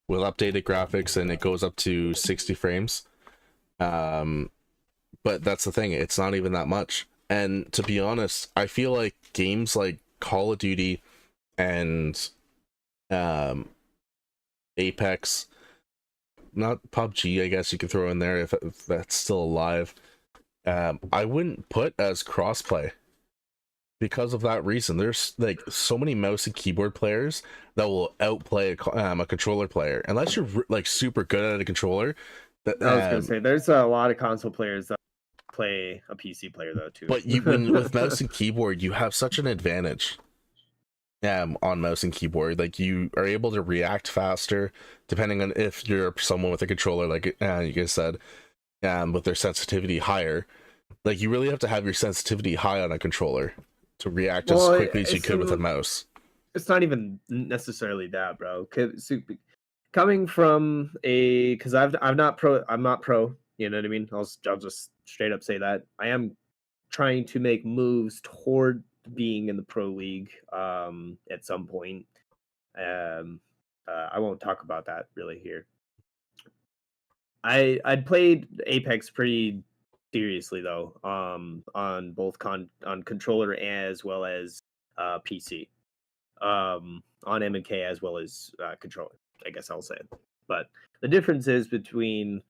with updated graphics, and it goes up to 60 frames. But that's the thing, it's not even that much. And to be honest, I feel like games like Call of Duty and Apex, not PUBG, I guess you could throw in there if that's still alive, I wouldn't put as crossplay because of that reason. There's like so many mouse and keyboard players that will outplay a controller player. Unless you're like super good at a controller, I was gonna say there's a lot of console players that play a PC player though too. But with mouse and keyboard, you have such an advantage. On mouse and keyboard, like you are able to react faster, depending on if you're someone with a controller, like you guys said, with their sensitivity higher. Like you really have to have your sensitivity high on a controller to react as quickly as you could with a mouse. It's not even necessarily that, bro. Coming from because I'm not pro. You know what I mean? I'll just straight up say that I am trying to make moves toward being in the pro league at some point. I won't talk about that really here. I'd played Apex pretty seriously though, on both on controller as well as PC, on M&K as well as controller, I guess I'll say. But the difference is between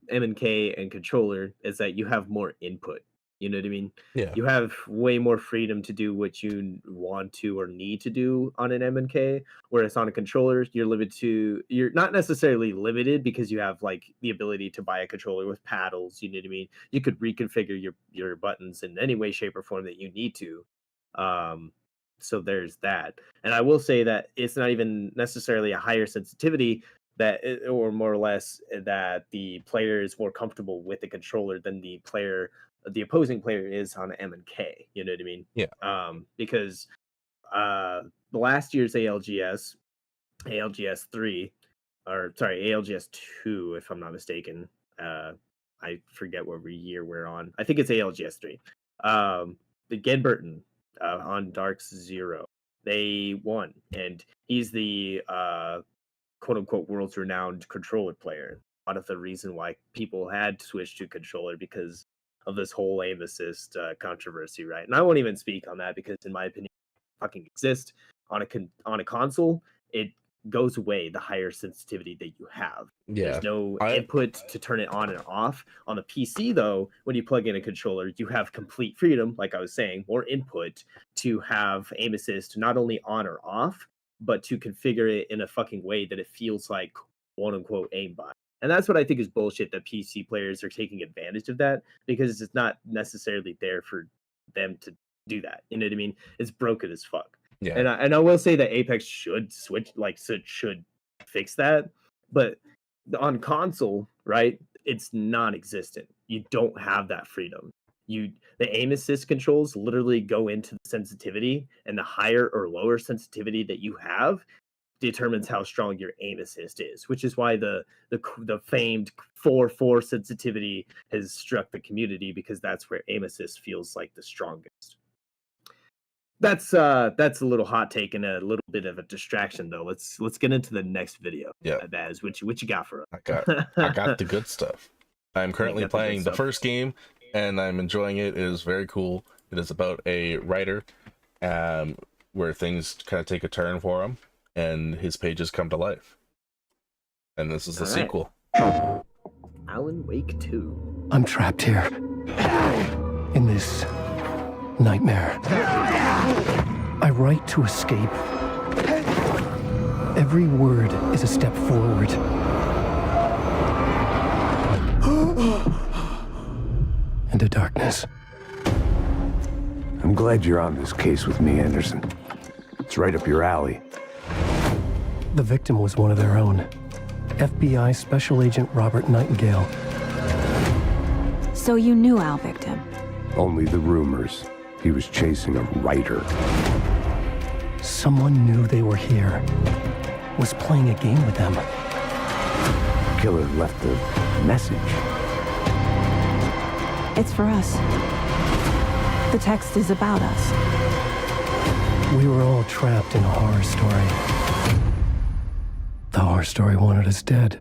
M&K and controller is that you have more input. You know what I mean? Yeah. You have way more freedom to do what you want to or need to do on an M&K, whereas on a controller, you're not necessarily limited because you have like the ability to buy a controller with paddles. You know what I mean? You could reconfigure your buttons in any way, shape, or form that you need to. So there's that. And I will say that it's not even necessarily a higher sensitivity or more or less that the player is more comfortable with the controller than the opposing player is on M&K. You know what I mean? Yeah. Because last year's ALGS 3, or sorry, ALGS 2, if I'm not mistaken. I forget what year we're on. I think it's ALGS 3. The Gedburton on Dark's Zero, they won, and he's the quote-unquote world's renowned controller player. A lot of the reason why people had switched to controller because of this whole aim assist controversy, right? And I won't even speak on that because, in my opinion, it fucking exists on a console. It goes away the higher sensitivity that you have. Yeah. There's no input to turn it on and off. On the PC, though, when you plug in a controller, you have complete freedom, like I was saying, more input to have aim assist not only on or off, but to configure it in a fucking way that it feels like quote-unquote aimbot. And that's what I think is bullshit, that PC players are taking advantage of that, because it's not necessarily there for them to do that. You know what I mean? It's broken as fuck. Yeah. And I will say that Apex should should fix that. But on console, right, it's non-existent. You don't have that freedom. The aim assist controls literally go into the sensitivity, and the higher or lower sensitivity that you have determines how strong your aim assist is, which is why the famed 4-4 sensitivity has struck the community, because that's where aim assist feels like the strongest. That's a little hot take and a little bit of a distraction, though. Let's get into the next video. Yeah, BaZz, what you got for us? I got the good stuff. I'm currently playing the first game, and I'm enjoying it. It is very cool. It is about a writer, where things kind of take a turn for him, and his pages come to life. And this is the sequel. Alan Wake 2. I'm trapped here in this nightmare. I write to escape. Every word is a step forward. Into darkness. I'm glad you're on this case with me, Anderson. It's right up your alley. The victim was one of their own. FBI Special Agent Robert Nightingale. So you knew our victim? Only the rumors. He was chasing a writer. Someone knew they were here. Was playing a game with them. Killer left a message. It's for us. The text is about us. We were all trapped in a horror story. The horror story wanted us dead.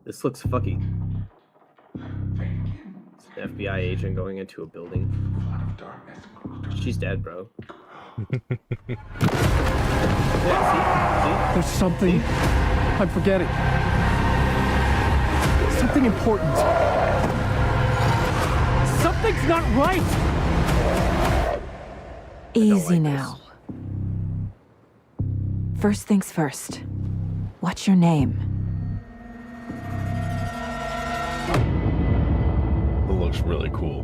This looks fucky. It's an FBI agent going into a building. She's dead, bro. There's something I'm forgetting. Something important. Something's not right! Easy like now. First things first. What's your name? It looks really cool.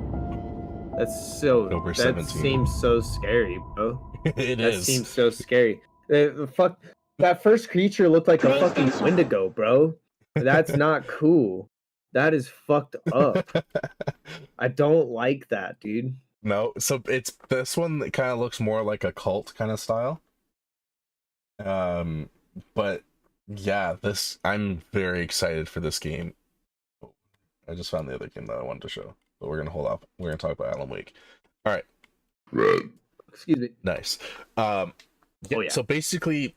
That's so. October That 17. seems so scary, bro. It That is. seems so scary. The fuck. That first creature looked like a fucking Wendigo, bro. That's not cool. That is fucked up. I don't like that, dude. No, so it's this one that kind of looks more like a cult kind of style. But yeah, I'm very excited for this game. Oh, I just found the other game that I wanted to show, but we're gonna hold off. We're gonna talk about Alan Wake. All right. Right. Excuse me. Nice. Yeah, Oh, yeah. So basically,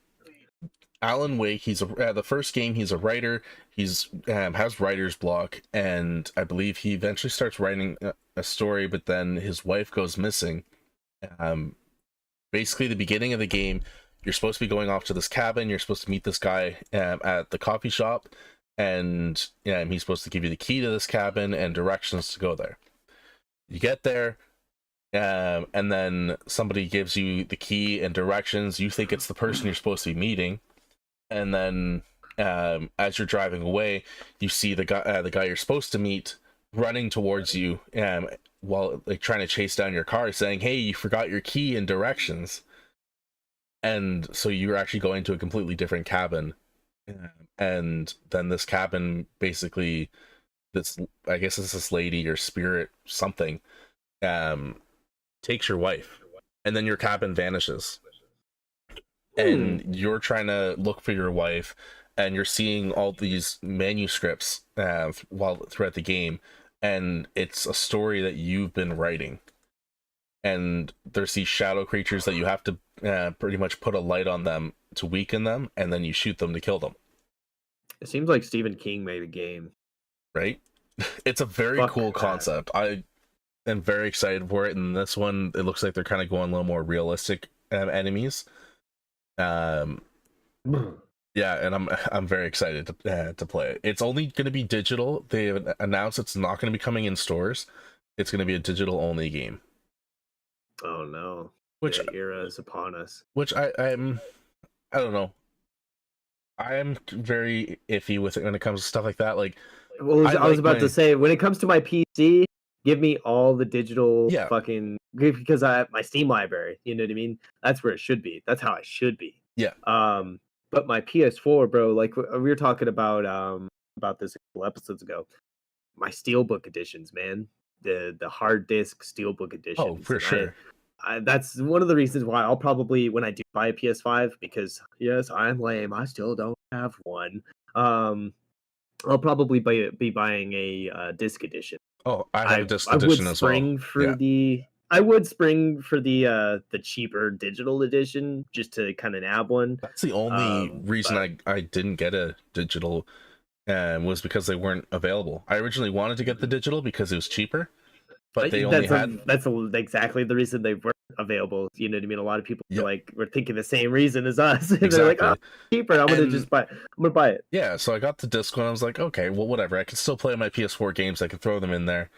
Alan Wake, he's the first game. He's a writer. He's has writer's block, and I believe he eventually starts writing a story, but then his wife goes missing. Basically, the beginning of the game, you're supposed to be going off to this cabin. You're supposed to meet this guy at the coffee shop, and he's supposed to give you the key to this cabin and directions to go there. You get there. And then somebody gives you the key and directions. You think it's the person you're supposed to be meeting, and then as you're driving away, you see the guy you're supposed to meet running towards you, while like trying to chase down your car, saying, "Hey, you forgot your key and directions." And so you're actually going to a completely different cabin, and then this cabin basically, I guess it's this lady or spirit something, takes your wife, and then your cabin vanishes, and you're trying to look for your wife, and you're seeing all these manuscripts throughout the game, and it's a story that you've been writing, and there's these shadow creatures that you have to pretty much put a light on them to weaken them, and then you shoot them to kill them. It seems like Stephen King made a game, right? It's a very cool concept. I'm very excited for it, and this one, it looks like they're kind of going a little more realistic enemies. Yeah, and I'm very excited to play it. It's only going to be digital. They have announced it's not going to be coming in stores. It's going to be a digital only game. Oh no! Which the era is upon us. Which I don't know. I am very iffy with it when it comes to stuff like that. Like, well, I was about to say, when it comes to my PC, give me all the digital fucking, because I have my Steam library. You know what I mean? That's where it should be. That's how it should be. Yeah. But my PS4, bro, like we were talking about this a couple episodes ago. My Steelbook editions, man, the hard disc Steelbook editions. Oh, for sure. That's one of the reasons why I'll probably, when I do buy a PS5, because yes, I'm lame. I still don't have one. I'll probably be buying a disc edition. Oh, I have a disc edition as well. I would spring for the cheaper digital edition just to kind of nab one. That's the only reason I didn't get a digital, was because they weren't available. I originally wanted to get the digital because it was cheaper, but they only had. That's exactly the reason they weren't available. You know what I mean? A lot of people were thinking the same reason as us. Exactly. They're like, oh, cheaper. I'm gonna buy it. Yeah, so I got the disc one. I was like, okay, well, whatever. I can still play my PS4 games. I can throw them in there.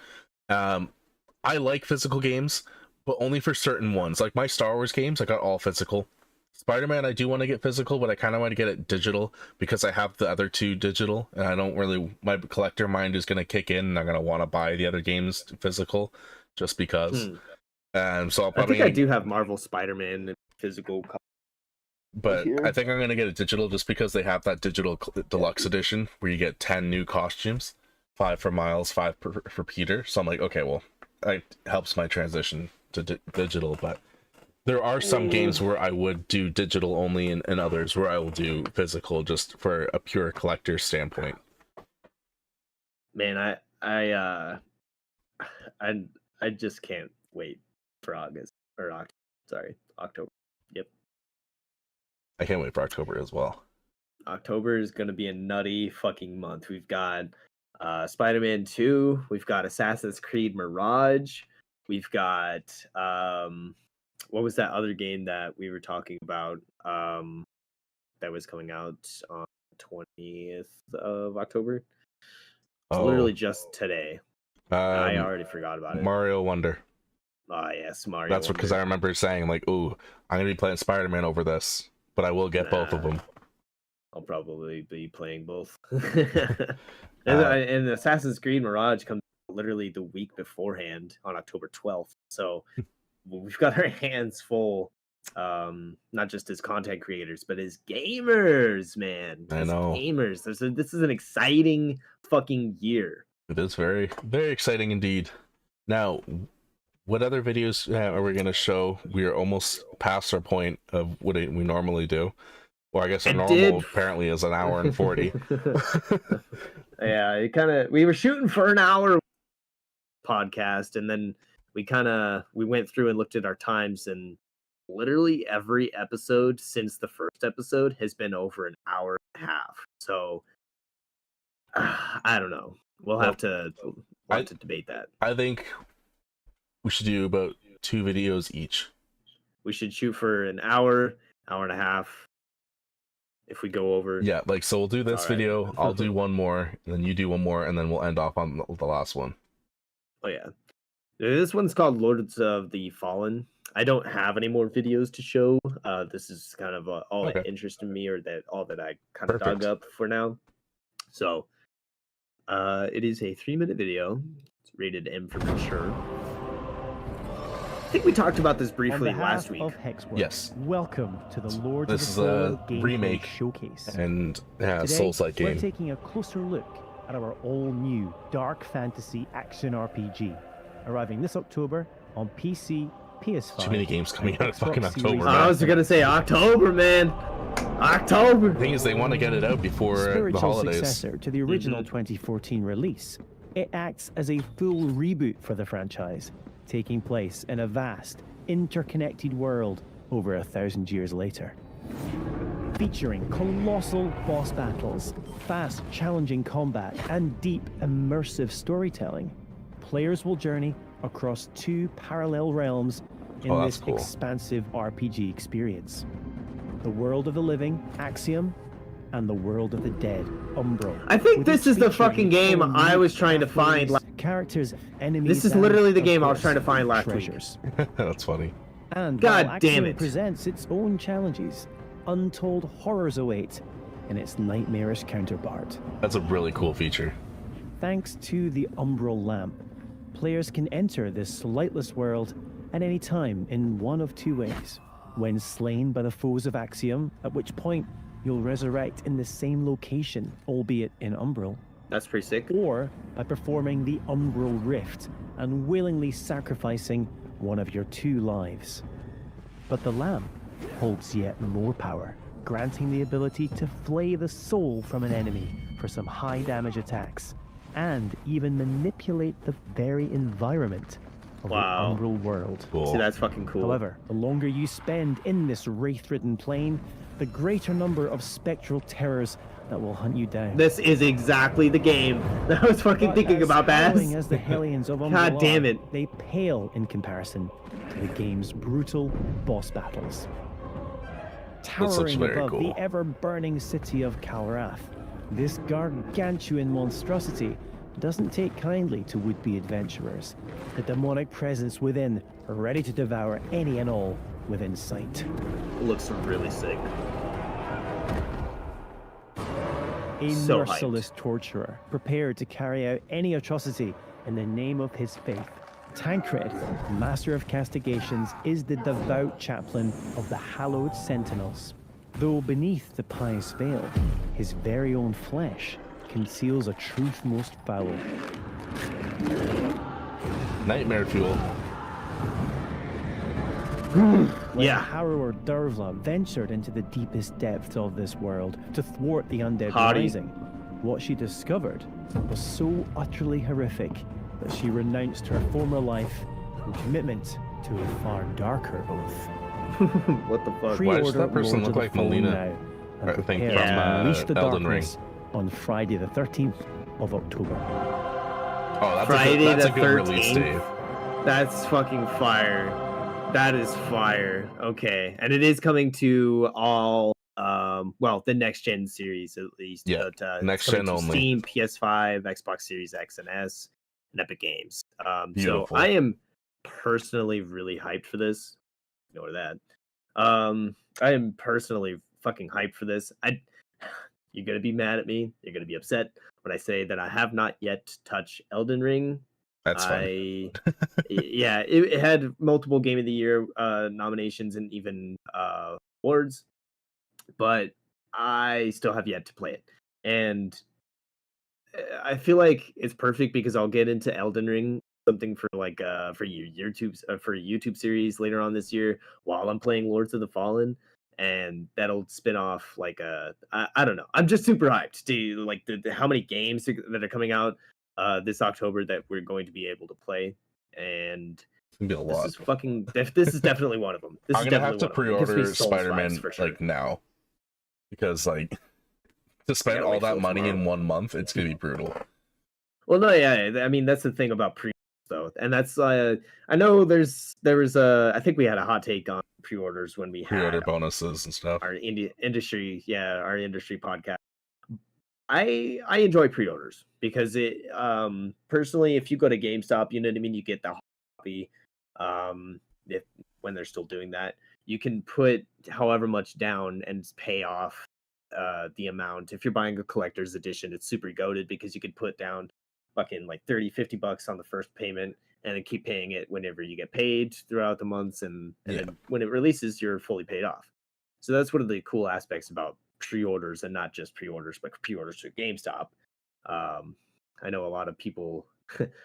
I like physical games, but only for certain ones. Like my Star Wars games, I got all physical. Spider-Man, I do want to get physical, but I kind of want to get it digital because I have the other two digital, and I don't really. My collector mind is going to kick in, and I'm going to want to buy the other games physical, just because. So I'll probably. I do have Marvel Spider-Man in physical. But I think I'm going to get it digital just because they have that digital deluxe edition where you get 10 new costumes, 5 for Miles, 5 for Peter. So I'm like, okay, well, it helps my transition to digital, but there are some games where I would do digital only, and others where I will do physical just for a pure collector standpoint. Man, I just can't wait for October. Yep. I can't wait for October as well. October is going to be a nutty fucking month. We've got Spider-Man 2. We've got Assassin's Creed Mirage. We've got what was that other game that we were talking about that was coming out on 20th of October? It's literally just today. I already forgot about it. Mario Wonder. Oh yes, Mario. That's because I remember saying like, "Ooh, I'm gonna be playing Spider-Man over this, but I will get both of them." I'll probably be playing both. And Assassin's Creed Mirage comes literally the week beforehand on October 12th. So we've got our hands full, not just as content creators, but as gamers, man. I know. Gamers. This is an exciting fucking year. It is very, very exciting indeed. Now, what other videos are we going to show? We are almost past our point of what we normally do. Or I guess our normal apparently is an hour and 40. Yeah, we were shooting for an hour podcast, and then we went through and looked at our times, and literally every episode since the first episode has been over an hour and a half. So I don't know. We'll have to debate that. I think we should do about 2 videos each. We should shoot for an hour and a half. If we go over, yeah, like so we'll do this video. I'll do one more, and then you do one more, and then we'll end off on the last one. Oh yeah, this one's called Lords of the Fallen. I don't have any more videos to show. This is kind of all that interested me, or all that I kind of dug up for now. So, it is a 3-minute video. It's rated M for mature. I think we talked about this briefly last week. Yes. Welcome to the Lords of the Fallen remake showcase. And Today, Souls-like game. We're taking a closer look at our all-new dark fantasy action RPG, arriving this October on PC, PS5. Too many games coming out in fucking October. I was gonna say October, man. October. The thing is, they want to get it out before the holidays. Successor to the original 2014 release, it acts as a full reboot for the franchise, taking place in a vast, interconnected world over 1,000 years later. Featuring colossal boss battles, fast, challenging combat, and deep, immersive storytelling, players will journey across 2 parallel realms in this expansive RPG experience. The world of the living, Axiom, and the world of the dead, Umbral. I think this is the fucking game I was trying to find. Characters, enemies. This is literally the game I was trying to find last week. That's funny. And God damn it! Presents its own challenges. Untold horrors await in its nightmarish counterpart. That's a really cool feature. Thanks to the Umbral Lamp, players can enter this lightless world at any time in one of 2 ways. When slain by the foes of Axiom, at which point you'll resurrect in the same location, albeit in Umbral. That's pretty sick. Or by performing the Umbral Rift and willingly sacrificing one of your 2 lives. But the lamp holds yet more power, granting the ability to flay the soul from an enemy for some high damage attacks, and even manipulate the very environment of the Umbral world. Cool. See, that's fucking cool. However, the longer you spend in this wraith-ridden plane, the greater number of spectral terrors that will hunt you down. This is exactly the game that I was fucking thinking about, BaZz. As the Hellions of Umbral God damn it. They pale in comparison to the game's brutal boss battles. Towering above the ever-burning city of Calrath, this gargantuan monstrosity doesn't take kindly to would-be adventurers. The demonic presence within, ready to devour any and all within sight. It looks really sick. A merciless torturer, prepared to carry out any atrocity in the name of his faith. Tancred, master of castigations, is the devout chaplain of the hallowed sentinels. Though beneath the pious veil, his very own flesh conceals a truth most foul. Nightmare fuel. When Harrower Dervla ventured into the deepest depths of this world to thwart the undead rising, what she discovered was so utterly horrific that she renounced her former life in commitment to a far darker oath. What the fuck? Why does that person look like Melina? I think from Elden Ring. On Friday the 13th of October. Oh, that's Friday a the good 13th. release date. That's fucking fire. That is fire. Okay, and it is coming to all, the next gen series at least. Yeah, but, next gen only. Steam, PS5, Xbox Series X and S, and Epic Games. So Beautiful. I am personally really hyped for this. Ignore that. I am personally fucking hyped for this. You're gonna be mad at me. You're gonna be upset when I say that I have not yet touched Elden Ring. That's fine. Yeah, it had multiple Game of the Year nominations and even awards, but I still have yet to play it. And I feel like it's perfect because I'll get into Elden Ring, something for like for YouTube series later on this year while I'm playing Lords of the Fallen, and that'll spin off like I don't know. I'm just super hyped to like how many games that are coming out this October that we're going to be able to play, and It's gonna be a lot. This is definitely one of them. I'm gonna have to pre-order Spider-Man sure. like now, because like to spend all that money in 1 month, it's gonna be brutal. Well, no, yeah, I mean that's the thing about pre though, and that's I know there was I think we had a hot take on pre-orders when we had Pre-order bonuses and stuff. our industry podcast. I enjoy pre-orders because it personally, if you go to GameStop, you know what I mean, you get the copy. If when they're still doing that, you can put however much down and pay off the amount. If you're buying a collector's edition, it's super goated because you could put down fucking like $30-$50 on the first payment and then keep paying it whenever you get paid throughout the months, and then when it releases, you're fully paid off. So that's one of the cool aspects about pre-orders, and not just pre-orders, but pre-orders to GameStop. I know a lot of people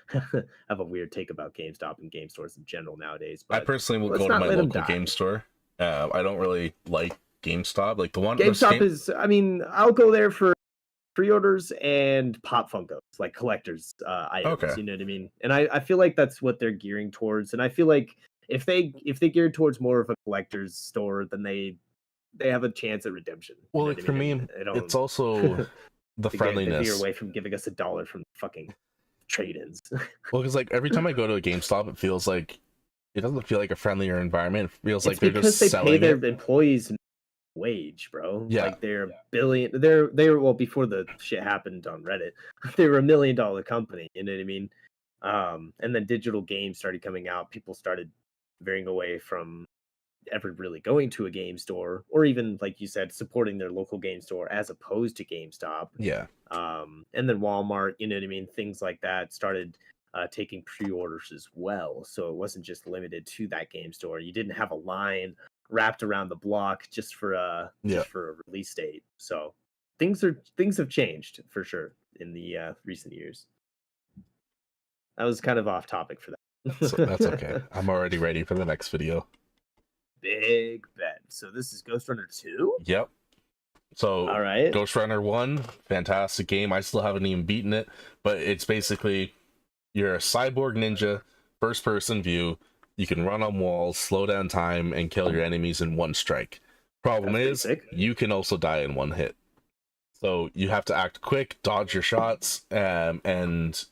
have a weird take about GameStop and game stores in general nowadays. But I personally will go to my local game store. I don't really like GameStop. Like the one GameStop is, I mean, I'll go there for pre-orders and Pop Funkos, like collectors items. Okay. You know what I mean? And I feel like that's what they're gearing towards. And I feel like if they gear towards more of a collector's store, then they have a chance at redemption. Well, like for me, it's also the friendliness. You're away from giving us $1 from fucking trade-ins. Well, because like every time I go to a GameStop, it feels like it doesn't feel like a friendlier environment. It feels like they're just selling pay their employees wage, bro. Yeah, like they're a billion. They're well, before the shit happened on Reddit, they were $1 million company. You know what I mean? And then digital games started coming out. People started veering away from ever really going to a game store, or even like you said, supporting their local game store as opposed to GameStop. Yeah. And then Walmart, you know what I mean, things like that started taking pre-orders as well. So it wasn't just limited to that game store. You didn't have a line wrapped around the block just for a release date. So things have changed for sure in the recent years. That was kind of off topic for that. So that's okay. I'm already ready for the next video. Big bet. So this is Ghost Runner 2? Yep. So all right. Ghost Runner 1, fantastic game. I still haven't even beaten it, but it's basically you're a cyborg ninja, first person view. You can run on walls, slow down time, and kill your enemies in one strike. Problem is, you can also die in one hit. So you have to act quick, dodge your shots, and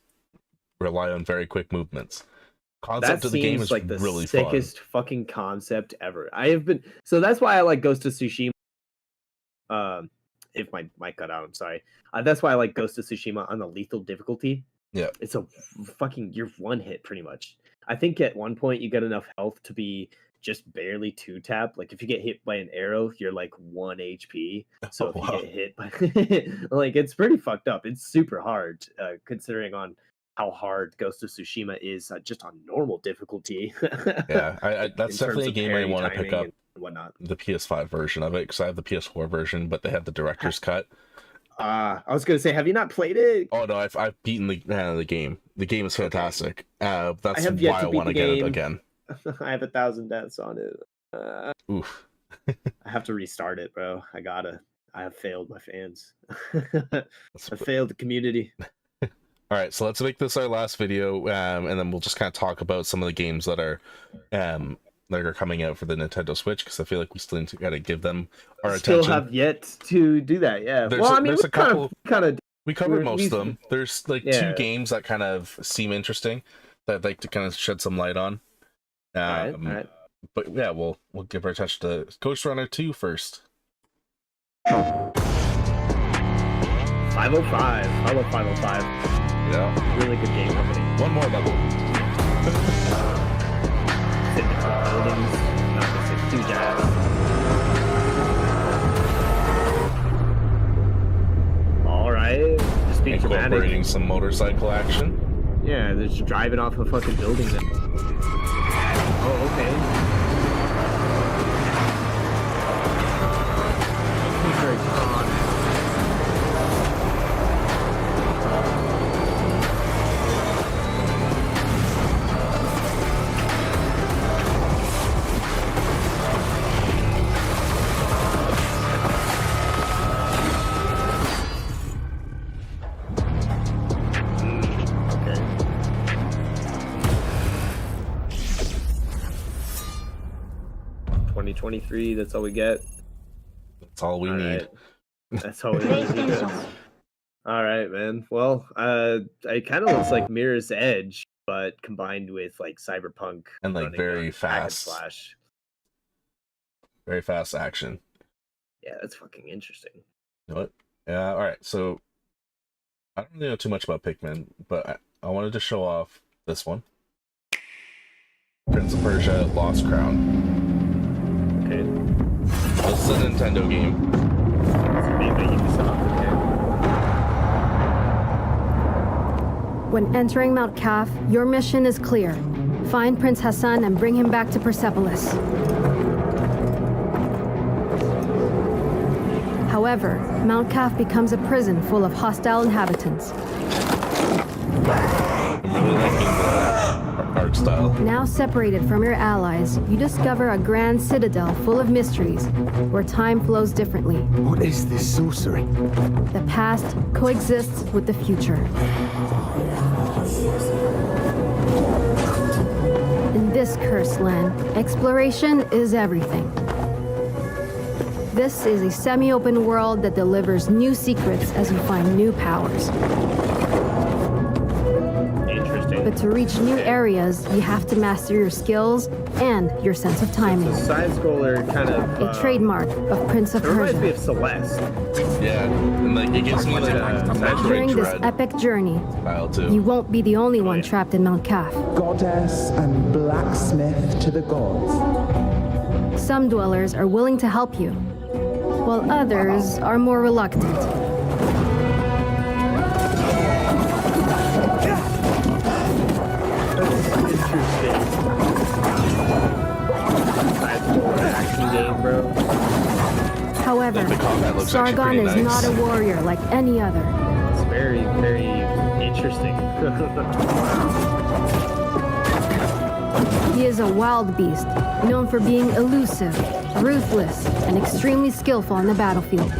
rely on very quick movements. Concept of the game is like the really sickest fucking concept ever. So that's why I like Ghost of Tsushima. If my mic cut out, I'm sorry. That's why I like Ghost of Tsushima on the lethal difficulty. Yeah, it's a fucking you're one hit pretty much. I think at one point you get enough health to be just barely 2-tap. Like if you get hit by an arrow, you're like 1 HP. So if you get hit by like it's pretty fucked up. It's super hard considering on how hard Ghost of Tsushima is just on normal difficulty. Yeah, that's definitely a game I want to pick up. Whatnot. The PS5 version of it, because I have the PS4 version, but they have the director's cut. I was gonna say, have you not played it? Oh no, I've beaten the game. The game is fantastic. That's why I want to get it again. I have 1,000 deaths on it. Oof. I have to restart it, bro. I have failed my fans. I failed the community. All right, so let's make this our last video, and then we'll just kind of talk about some of the games that are coming out for the Nintendo Switch, because I feel like we still need to gotta give them our attention. Still have yet to do that, yeah. There's a couple. We covered most of them. There's like 2 games that kind of seem interesting that I'd like to kind of shed some light on. All right. But yeah, we'll give our attention to Ghost Runner 2 first. 505. I love 505. Yeah. Really good game company. One more level. buildings. Not just like huge ass. All right, just being Incorporating dramatic. some motorcycle action. Yeah, they're just driving off a fucking building. Then. Oh, okay. Very calm. Okay. 2023, that's all we get. That's all we All need. right. That's all we need. All right, man. Well, it kind of looks like Mirror's Edge, but combined with like Cyberpunk And like running very on hack and fast. slash. Very fast action. Yeah, that's fucking interesting. You know what? Yeah, alright, so I don't really know too much about Pikmin, but I wanted to show off this one. Prince of Persia Lost Crown. Okay. This is a Nintendo game. It's made by Ubisoft, okay. When entering Mount Kaf, your mission is clear. Find Prince Hassan and bring him back to Persepolis. However, Mount Kaf becomes a prison full of hostile inhabitants. I'm really liking the art style. Now separated from your allies, you discover a grand citadel full of mysteries, where time flows differently. What is this sorcery? The past coexists with the future. In this cursed land, exploration is everything. This is a semi-open world that delivers new secrets as you find new powers. Interesting. But to reach new areas, you have to master your skills and your sense of timing. It's a side-scroller kind of... A trademark of Prince of It reminds me Persia. of Celeste. Yeah, and like it gives me like a Metroid During this Dread epic journey, style too. you won't be the only one yeah. trapped in Mount Kaf. Goddess and blacksmith to the gods. Some dwellers are willing to help you, while others are more reluctant. Interesting. Side-scroller action game, bro. However, The combat looks actually Sargon pretty is nice. not a warrior like any other. It's very, very interesting. He is a wild beast, known for being elusive, ruthless, and extremely skillful on the battlefield.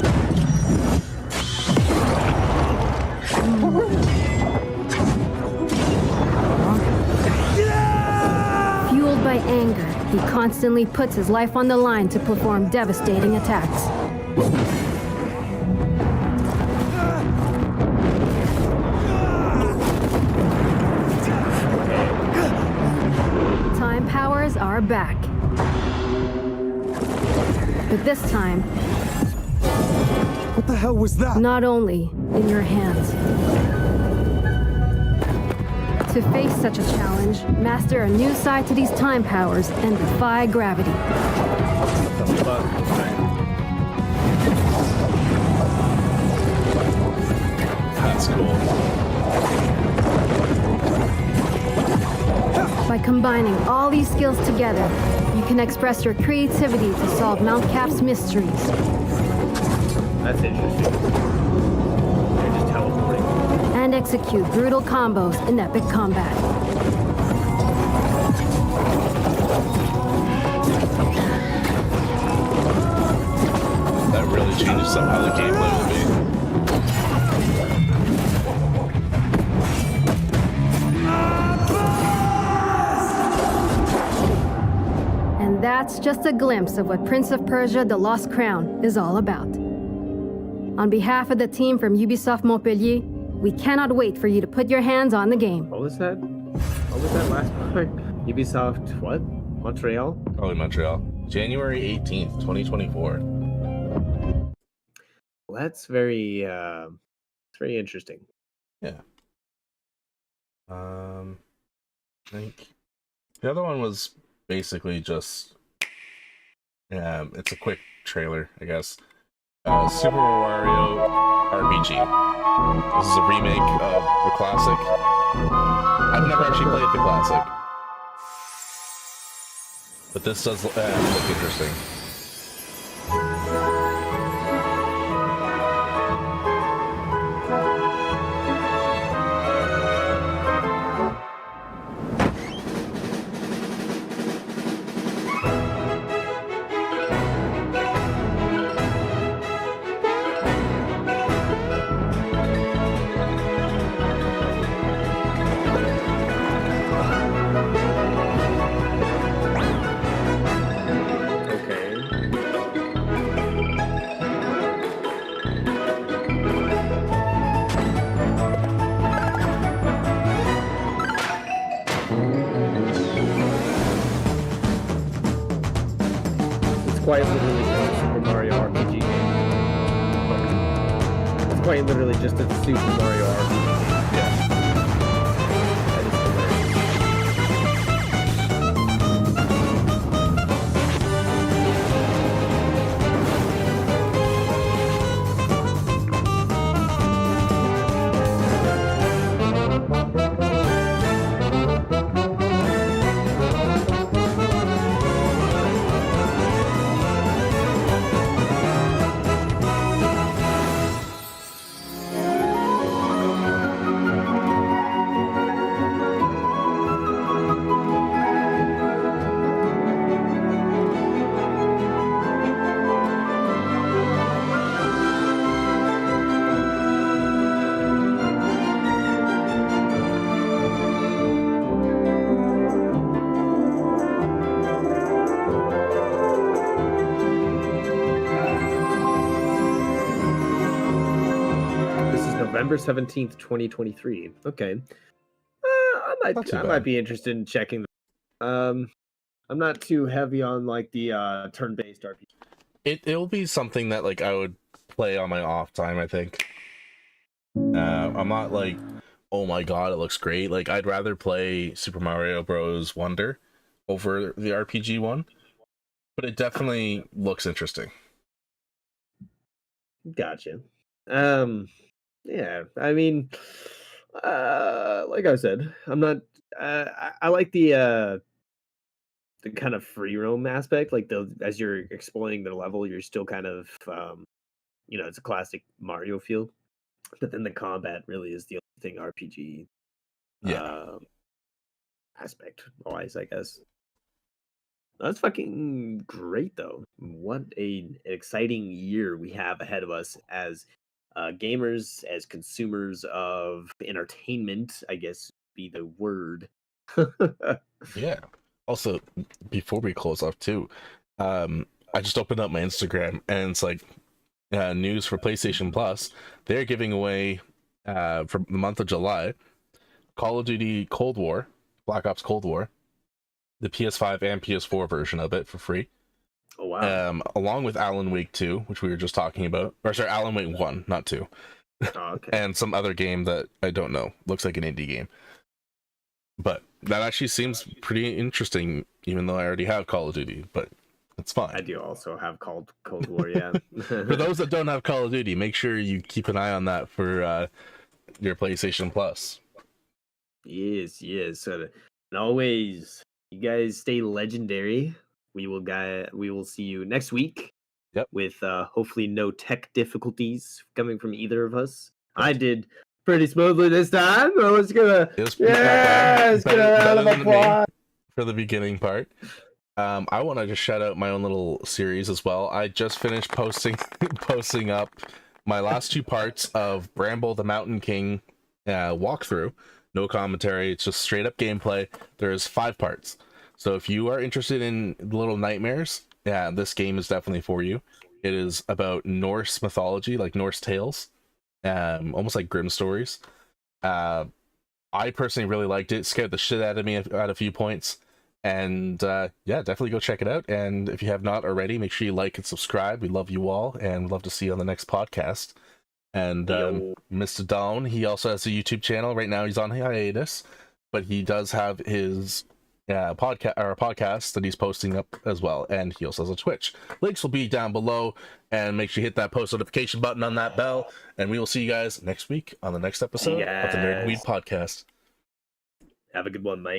Fueled by anger, he constantly puts his life on the line to perform devastating attacks. Time powers are back. But this time, What the hell was that? not only in your hands. To face such a challenge, master a new side to these time powers and defy gravity. The fuck? That's cool. By combining all these skills together, you can express your creativity to solve Mount Kaf's mysteries. That's interesting. They're just teleporting. And execute brutal combos in epic combat. That really changes somehow the gameplay will be. And that's just a glimpse of what Prince of Persia: The Lost Crown is all about. On behalf of the team from Ubisoft Montpellier, we cannot wait for you to put your hands on the game. What was that? What was that last part? Ubisoft what? Montreal? Probably Montreal. January 18th, 2024. Well, that's very it's very interesting. Yeah. I think the other one was basically just it's a quick trailer, I guess. Super Mario RPG. This is a remake of the classic. I've never actually played the classic, but this does look interesting. Quite literally just a Super Mario RPG game. It's quite literally just a Super Mario RPG game. Yeah. That is November 17th, 2023. Okay. I might be interested in checking. I'm not too heavy on like the turn-based RPG. It'll be something that like I would play on my off time, I think. I'm not like, oh my god, it looks great. Like I'd rather play Super Mario Bros. Wonder over the RPG one, but it definitely looks interesting. Gotcha. Yeah, I mean, like I said, I'm not. I like the kind of free roam aspect. Like as you're exploring the level, you're still kind of, it's a classic Mario feel. But then the combat really is the only thing RPG, aspect wise, I guess. That's fucking great, though. What an exciting year we have ahead of us as gamers, as consumers of entertainment, I guess be the word. Yeah. Also, before we close off too, I just opened up my Instagram and it's like news for PlayStation Plus. They're giving away for the month of July Call of Duty Cold War, Black Ops Cold War, the PS5 and PS4 version of it for free. Oh wow! Along with Alan Wake 2, which we were just talking about, or sorry, Alan Wake 1, not 2. Oh, okay. And some other game that I don't know. Looks like an indie game. But that actually seems pretty interesting, even though I already have Call of Duty, but it's fine. I do also have Cold War, yeah. For those that don't have Call of Duty, make sure you keep an eye on that for your PlayStation Plus. Yes. And always, you guys stay legendary. We will see you next week. Yep. With hopefully no tech difficulties coming from either of us. I did pretty smoothly this time. I was gonna round of applause for the beginning part. I want to just shout out my own little series as well. I just finished posting up my last 2 parts of Bramble the Mountain King walkthrough. No commentary, it's just straight up gameplay. There's 5 parts. So if you are interested in Little Nightmares, yeah, this game is definitely for you. It is about Norse mythology, like Norse tales, almost like grim stories. I personally really liked it. Scared the shit out of me at a few points. And yeah, definitely go check it out. And if you have not already, make sure you like and subscribe. We love you all, and we'd love to see you on the next podcast. And Mr. Don, he also has a YouTube channel. Right now he's on hiatus, but he does have his podcast that he's posting up as well, and he also has a Twitch. Links will be down below, and make sure you hit that post notification button on that bell, and we will see you guys next week on the next episode of the Nerd Weed Podcast. Have a good one, mate.